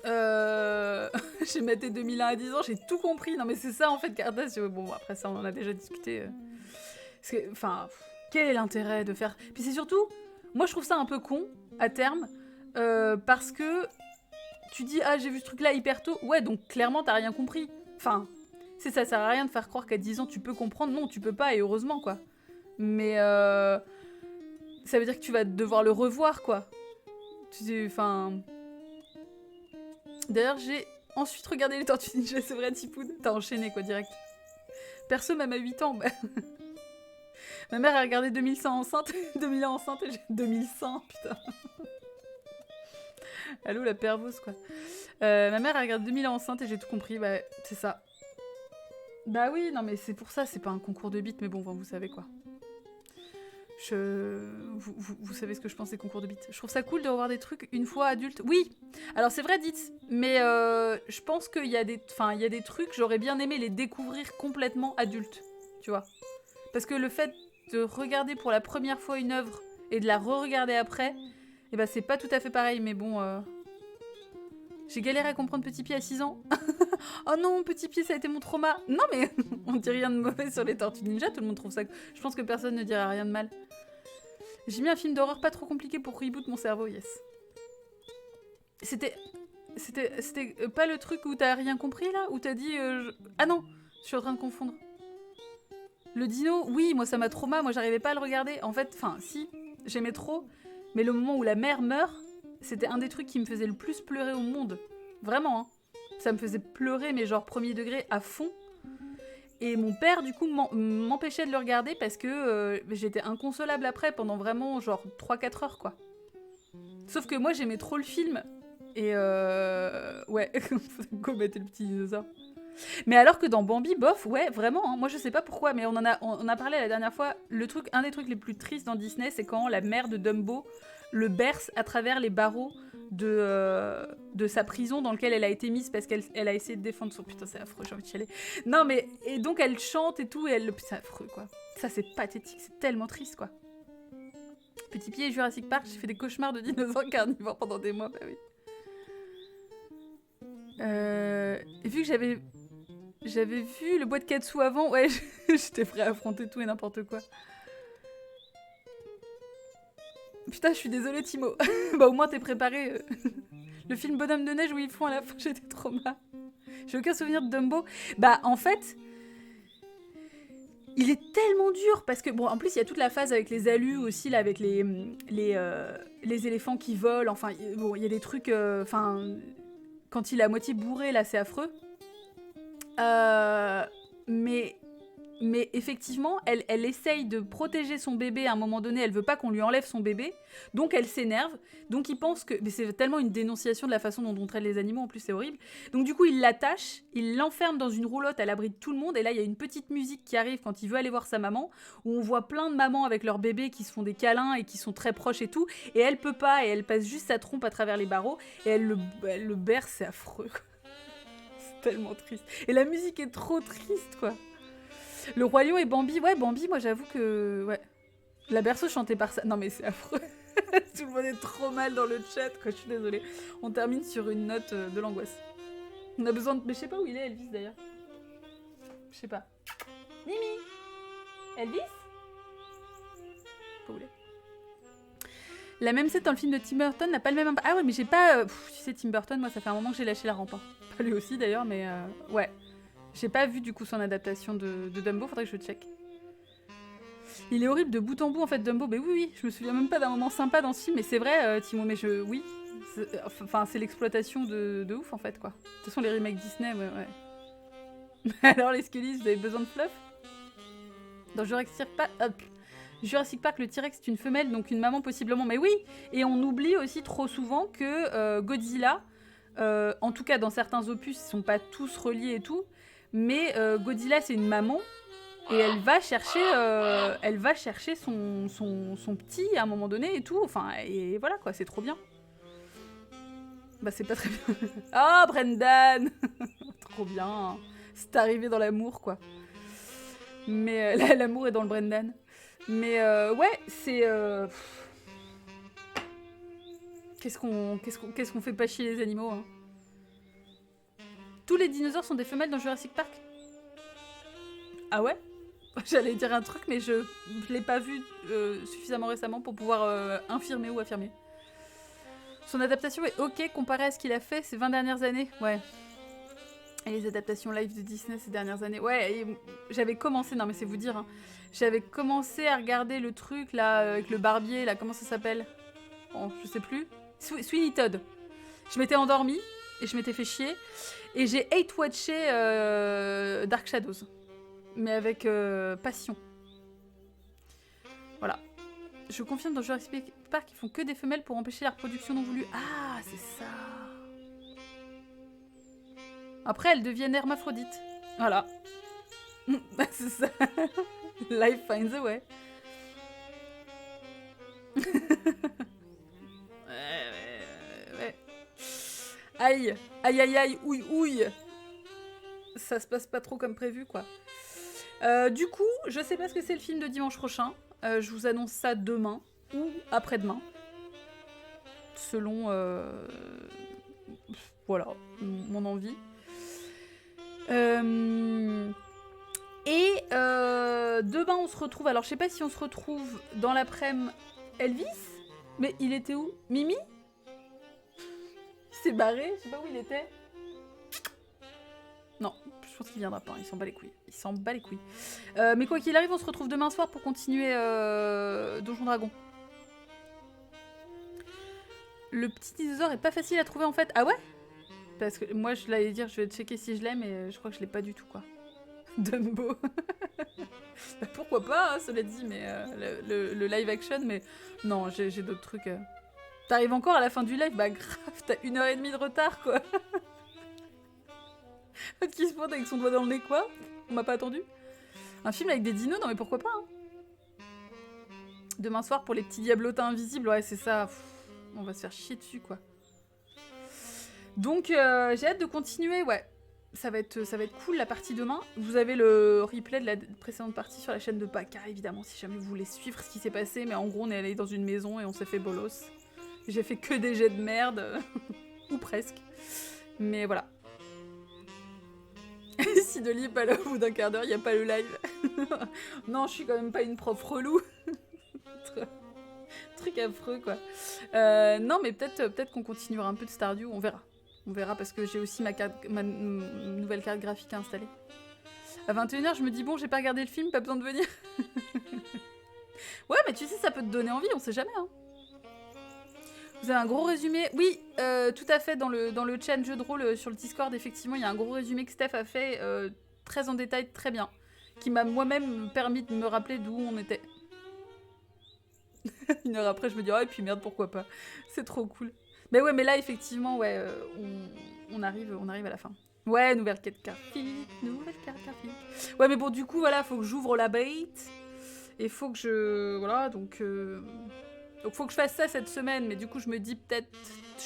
[SPEAKER 1] J'ai maté 2001 à 10 ans, j'ai tout compris. Non mais c'est ça en fait, Cardass. Bon, après ça, on en a déjà discuté. Enfin, quel est l'intérêt de faire... Puis c'est surtout, moi je trouve ça un peu con, à terme, parce que tu dis, ah j'ai vu ce truc là hyper tôt. Ouais, donc clairement t'as rien compris. Enfin, ça sert à rien de faire croire qu'à 10 ans tu peux comprendre. Non, tu peux pas, et heureusement quoi. Mais ça veut dire que tu vas devoir le revoir, quoi. Enfin... D'ailleurs, j'ai Ensuite, regardez les Tortues Ninja, c'est vrai, Tipoun. T'as enchaîné, quoi, direct. Perso, même à 8 ans, bah... Ma mère a regardé 2100 enceinte, 2000 ans enceinte, et j'ai 2100, putain. Allô, la pervose, quoi. Ma mère a regardé 2000 ans enceinte et j'ai tout compris, bah, c'est ça. Bah oui, non, mais c'est pour ça, c'est pas un concours de bits, mais bon, vous savez, quoi. Vous savez ce que je pense des concours de bits. Je trouve ça cool de revoir des trucs une fois adulte. Oui, alors c'est vrai, dites, mais je pense qu'il y a des trucs, j'aurais bien aimé les découvrir complètement adultes, tu vois. Parce que le fait de regarder pour la première fois une œuvre et de la re-regarder après, eh ben c'est pas tout à fait pareil, mais bon... J'ai galéré à comprendre Petit Pied à 6 ans. Oh non, Petit Pied, ça a été mon trauma. Non mais, on dit rien de mauvais sur les Tortues Ninja, tout le monde trouve ça... Je pense que personne ne dirait rien de mal. J'ai mis un film d'horreur pas trop compliqué pour reboot mon cerveau, yes. C'était pas le truc où t'as rien compris, là? Où t'as dit... Ah non, je suis en train de confondre. Le dino, oui, moi ça m'a trauma, moi j'arrivais pas à le regarder. En fait, enfin, si, j'aimais trop, mais le moment où la mère meurt, c'était un des trucs qui me faisait le plus pleurer au monde. Vraiment, hein. Ça me faisait pleurer, mais genre premier degré à fond. Et mon père, du coup, m'empêchait de le regarder parce que j'étais inconsolable après, pendant vraiment genre 3-4 heures, quoi. Sauf que moi, j'aimais trop le film. Et ouais, go mettre le petit dinosaure. Mais alors que dans Bambi, bof, ouais, vraiment, hein, moi je sais pas pourquoi, mais on a parlé la dernière fois, un des trucs les plus tristes dans Disney, c'est quand la mère de Dumbo le berce à travers les barreaux de sa prison dans laquelle elle a été mise parce qu'elle a essayé de défendre son... Putain, c'est affreux, j'ai envie de chialer. Non, mais... Et donc elle chante et tout, et elle... C'est affreux, quoi. Ça, c'est pathétique, c'est tellement triste, quoi. Petit Pied et Jurassic Park, j'ai fait des cauchemars de dinosaures carnivores pendant des mois, bah oui. Et vu que j'avais vu le bois de Katsu avant, ouais, j'étais prêt à affronter tout et n'importe quoi. Putain, je suis désolée, Timo. Bah, au moins, t'es préparé. Le film Bonhomme de neige où ils font à la fin, j'étais trop mal. J'ai aucun souvenir de Dumbo. Bah, en fait, il est tellement dur parce que, bon, en plus, il y a toute la phase avec les alus aussi, là, avec les éléphants qui volent. Enfin, bon, il y a des trucs. Enfin, quand il est à moitié bourré, là, c'est affreux. Mais effectivement, elle essaye de protéger son bébé à un moment donné, elle veut pas qu'on lui enlève son bébé, donc elle s'énerve, donc il pense que... Mais c'est tellement une dénonciation de la façon dont on traite les animaux, en plus c'est horrible. Donc du coup, il l'attache, il l'enferme dans une roulotte à l'abri de tout le monde, et là il y a une petite musique qui arrive quand il veut aller voir sa maman, où on voit plein de mamans avec leurs bébés qui se font des câlins et qui sont très proches et tout, et elle peut pas, et elle passe juste sa trompe à travers les barreaux, et elle le berce, c'est affreux, quoi. C'est tellement triste. Et la musique est trop triste, quoi. Le Roi Lion et Bambi, ouais, Bambi, moi j'avoue que... Ouais. La berceuse chantée par ça... Non mais c'est affreux. Tout le monde est trop mal dans le chat, quoi, je suis désolée. On termine sur une note de l'angoisse. On a besoin de... Mais je sais pas où il est, Elvis, d'ailleurs. Je sais pas. Mimi Elvis Pas où il est. La même scène dans le film de Tim Burton n'a pas le même impact. Ah ouais, mais j'ai pas... tu sais, Tim Burton, moi ça fait un moment que j'ai lâché la rampe. Hein. Pas lui aussi, d'ailleurs, mais... Ouais. J'ai pas vu du coup son adaptation de Dumbo, faudrait que je check. Il est horrible de bout en bout en fait Dumbo, mais oui, je me souviens même pas d'un moment sympa dans ce film, mais c'est vrai Timo, mais oui. Enfin, c'est l'exploitation de ouf en fait quoi. De toute façon les remakes Disney, ouais. Alors les Skellies, vous avez besoin de fluff? Dans Jurassic Park, le T-Rex est une femelle, donc une maman possiblement, mais oui. Et on oublie aussi trop souvent que Godzilla, en tout cas dans certains opus, ils sont pas tous reliés et tout, mais Godzilla c'est une maman et elle va chercher son petit à un moment donné et tout, enfin et voilà quoi, c'est trop bien. Bah c'est pas très bien. Oh Brendan trop bien, c'est arrivé dans l'amour quoi. Mais l'amour est dans le Brendan. Mais ouais, c'est... Qu'est-ce qu'on fait pas chier les animaux hein. Tous les dinosaures sont des femelles dans Jurassic Park? Ah ouais? J'allais dire un truc, mais je l'ai pas vu suffisamment récemment pour pouvoir infirmer ou affirmer. Son adaptation est ok comparée à ce qu'il a fait ces 20 dernières années. Ouais. Et les adaptations live de Disney ces dernières années. Ouais, et j'avais commencé, non mais c'est vous dire, hein, j'avais commencé à regarder le truc là, avec le barbier, là, comment ça s'appelle? Bon, je sais plus. Sweeney Todd. Je m'étais endormie, et je m'étais fait chier. Et j'ai hate-watché Dark Shadows. Mais avec passion. Voilà. Je confirme dans Jurassic Park qu'ils font que des femelles pour empêcher la reproduction non voulue. Ah, c'est ça. Après, elles deviennent hermaphrodites. Voilà. C'est ça. Life finds a way. Ouais. Aïe, aïe, aïe, aïe, ouille, ouille. Ça se passe pas trop comme prévu, quoi. Du coup, je sais pas ce que c'est le film de dimanche prochain. Je vous annonce ça demain ou après-demain. Selon, voilà, mon envie. Et demain, on se retrouve. Alors, je sais pas si on se retrouve dans l'après-midi Elvis. Mais il était où? Mimi? Il s'est barré, je sais pas où il était. Non, je pense qu'il viendra pas, il s'en bat les couilles. Il s'en bat les couilles. Mais quoi qu'il arrive, on se retrouve demain soir pour continuer Donjon Dragon. Le petit dinosaure est pas facile à trouver en fait. Ah ouais? Parce que moi je l'allais dire, je vais checker si je l'ai, mais je crois que je l'ai pas du tout quoi. Dumbo. Bah, pourquoi pas, hein, cela dit, mais le live action, mais non, j'ai d'autres trucs. T'arrives encore à la fin du live? Bah grave, t'as 1h30 de retard quoi. Qui se pointe avec son doigt dans le nez, quoi? On m'a pas attendu? Un film avec des dinos? Non mais pourquoi pas, hein? Demain soir pour les petits diablotins invisibles, ouais c'est ça. Pff, on va se faire chier dessus, quoi. Donc j'ai hâte de continuer, ouais. Ça va être cool la partie demain. Vous avez le replay de la précédente partie sur la chaîne de Baka, évidemment, si jamais vous voulez suivre ce qui s'est passé. Mais en gros, on est allé dans une maison et on s'est fait bolos. J'ai fait que des jets de merde. Ou presque. Mais voilà. Si Dolly est pas là au bout d'un quart d'heure, il n'y a pas le live. Non, je suis quand même pas une prof relou. Truc affreux, quoi. Non, mais peut-être qu'on continuera un peu de Stardew, on verra. On verra parce que j'ai aussi ma nouvelle carte graphique à installer. À 21h, je me dis, bon, j'ai pas regardé le film, pas besoin de venir. Ouais, mais tu sais, ça peut te donner envie, on sait jamais, hein. Vous avez un gros résumé? Oui, tout à fait, dans le chat jeu de rôle sur le Discord, effectivement, il y a un gros résumé que Steph a fait, très en détail, très bien. Qui m'a moi-même permis de me rappeler d'où on était. 1 heure après, je me dis, oh, et puis merde, pourquoi pas. C'est trop cool. Mais ouais, mais là, effectivement, ouais, on arrive à la fin. Ouais, nouvelle carte graphique. Ouais, mais bon, du coup, voilà, faut que j'ouvre la bête. Et faut que je... Voilà, donc faut que je fasse ça cette semaine. Mais du coup, je me dis peut-être... Je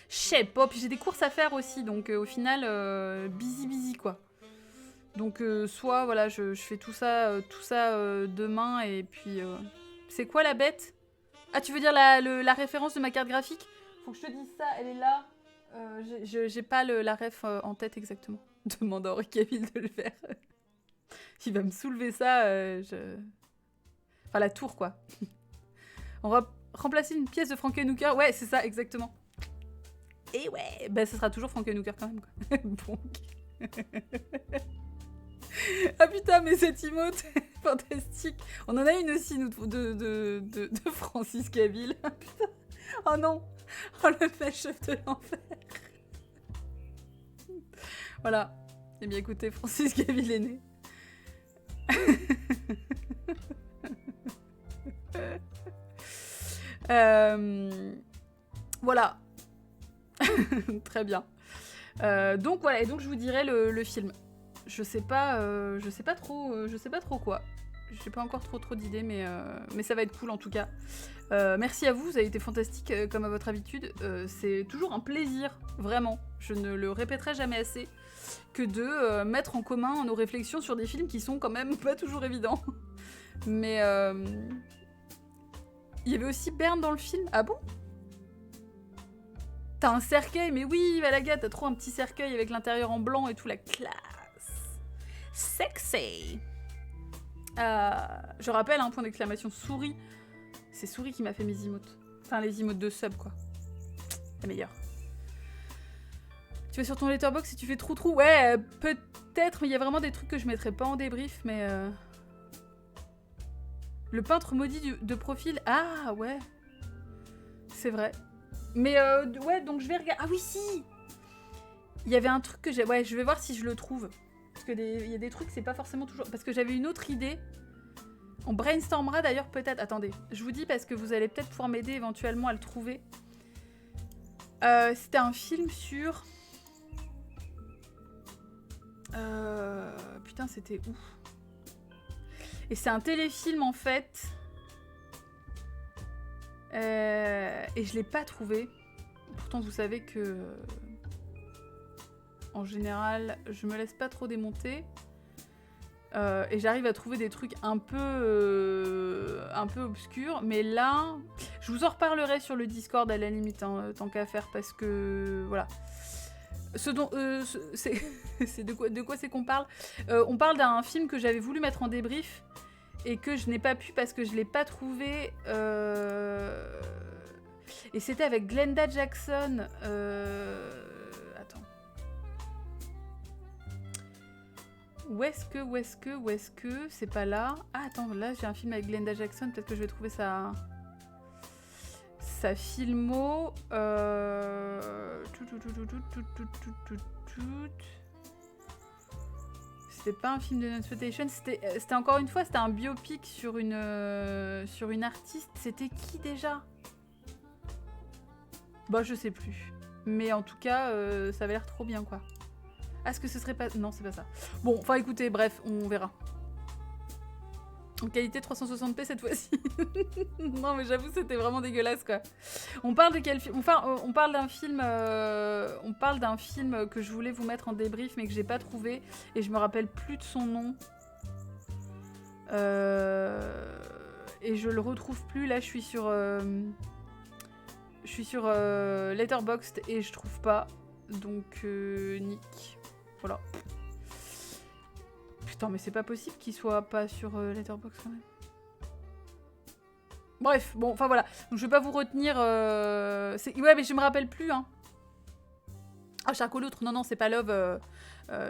[SPEAKER 1] sais pas. Puis j'ai des courses à faire aussi. Donc au final, busy, quoi. Donc soit, voilà, je fais tout ça demain. Et puis... C'est quoi la bête? Ah, tu veux dire la référence de ma carte graphique? Faut que je te dise ça, elle est là. J'ai pas la ref en tête exactement. Demande à Henri Cavill de le faire. Il va me soulever ça. Enfin, la tour, quoi. On va remplacer une pièce de Frankenhooker. Ouais, c'est ça, exactement. Et ouais, bah ça sera toujours Frankenhooker quand même, quoi. Bon. Ah putain, mais cette emote fantastique. On en a une aussi, nous, de Francis Cavill. Putain. Oh non. Oh, le chef de l'enfer. Voilà. Eh bien, écoutez, Francis Cavill est né. Voilà. Très bien. Donc voilà, et donc je vous dirai le film. Je sais pas trop quoi. J'ai pas encore trop d'idées, mais ça va être cool en tout cas. Merci à vous, vous avez été fantastique comme à votre habitude. C'est toujours un plaisir, vraiment. Je ne le répéterai jamais assez, que de mettre en commun nos réflexions sur des films qui sont quand même pas toujours évidents. Mais il y avait aussi Berne dans le film. Ah bon? T'as un cercueil, mais oui, Valaga, t'as trop un petit cercueil avec l'intérieur en blanc et tout, la classe. Sexy. Je rappelle, un point d'exclamation, souris. C'est Souris qui m'a fait mes emotes. Enfin, les emotes de sub, quoi. La meilleure. Tu vas sur ton letterbox et tu fais trou. Ouais, peut-être, mais il y a vraiment des trucs que je mettrais pas en débrief, mais... Le peintre maudit de profil. Ah, ouais. C'est vrai. Mais ouais, donc je vais regarder. Ah oui, si. Il y avait un truc que j'ai... Ouais, je vais voir si je le trouve. Parce que il y a des trucs, c'est pas forcément toujours... Parce que j'avais une autre idée. On brainstormera d'ailleurs peut-être... Attendez, je vous dis parce que vous allez peut-être pouvoir m'aider éventuellement à le trouver. C'était un film sur... Putain, c'était où? Et c'est un téléfilm en fait. Et je l'ai pas trouvé. Pourtant, vous savez que... En général, je me laisse pas trop démonter. Et j'arrive à trouver des trucs un peu obscurs. Mais là, je vous en reparlerai sur le Discord à la limite, hein, tant qu'à faire, parce que... Voilà. C'est de quoi c'est qu'on parle? On parle d'un film que j'avais voulu mettre en débrief et que je n'ai pas pu parce que je l'ai pas trouvé. Et c'était avec Glenda Jackson. Attends. Où est-ce que c'est pas là? Ah attends, là j'ai un film avec Glenda Jackson. Peut-être que je vais trouver sa filmo. C'était pas un film de Notification, c'était encore une fois, c'était un biopic sur une artiste. C'était qui déjà? Bah je sais plus. Mais en tout cas, ça avait l'air trop bien quoi. Ah, est-ce que ce serait pas... Non, c'est pas ça. Bon, enfin écoutez, bref, on verra. En qualité 360p cette fois-ci. Non mais j'avoue c'était vraiment dégueulasse quoi. On parle de quel film? Enfin on parle d'un film que je voulais vous mettre en débrief mais que j'ai pas trouvé et je me rappelle plus de son nom. Et je le retrouve plus. Là je suis sur Letterboxd et je trouve pas. Donc nick. Voilà. Putain, mais c'est pas possible qu'il soit pas sur Letterboxd quand même. Bref, bon, enfin voilà. Donc je vais pas vous retenir. Ouais, mais je me rappelle plus, hein. Ah, Charcot l'autre, non, c'est pas Love.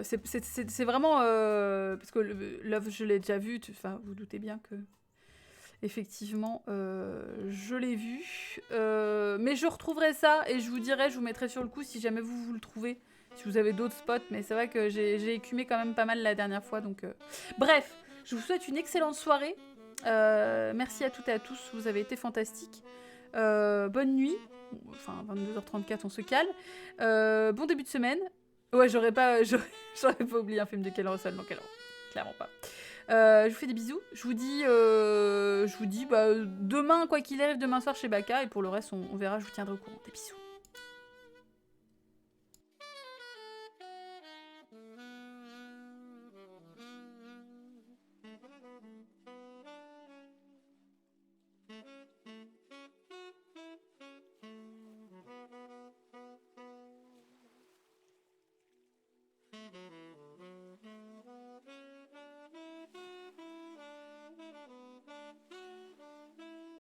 [SPEAKER 1] C'est vraiment. Parce que Love, je l'ai déjà vu. Enfin, vous doutez bien que. Effectivement, je l'ai vu. Mais je retrouverai ça et je vous dirai, je vous mettrai sur le coup si jamais vous le trouvez. Si vous avez d'autres spots, mais c'est vrai que j'ai écumé quand même pas mal la dernière fois. Donc, bref, je vous souhaite une excellente soirée. Merci à toutes et à tous, vous avez été fantastiques. Bonne nuit. Enfin, 22h34, on se cale. Bon début de semaine. Ouais, j'aurais pas oublié un film de Ken Russell, non, clairement pas. Je vous fais des bisous. Je vous dis demain, quoi qu'il arrive, demain soir chez Baka. Et pour le reste, on verra, je vous tiendrai au courant. Des bisous.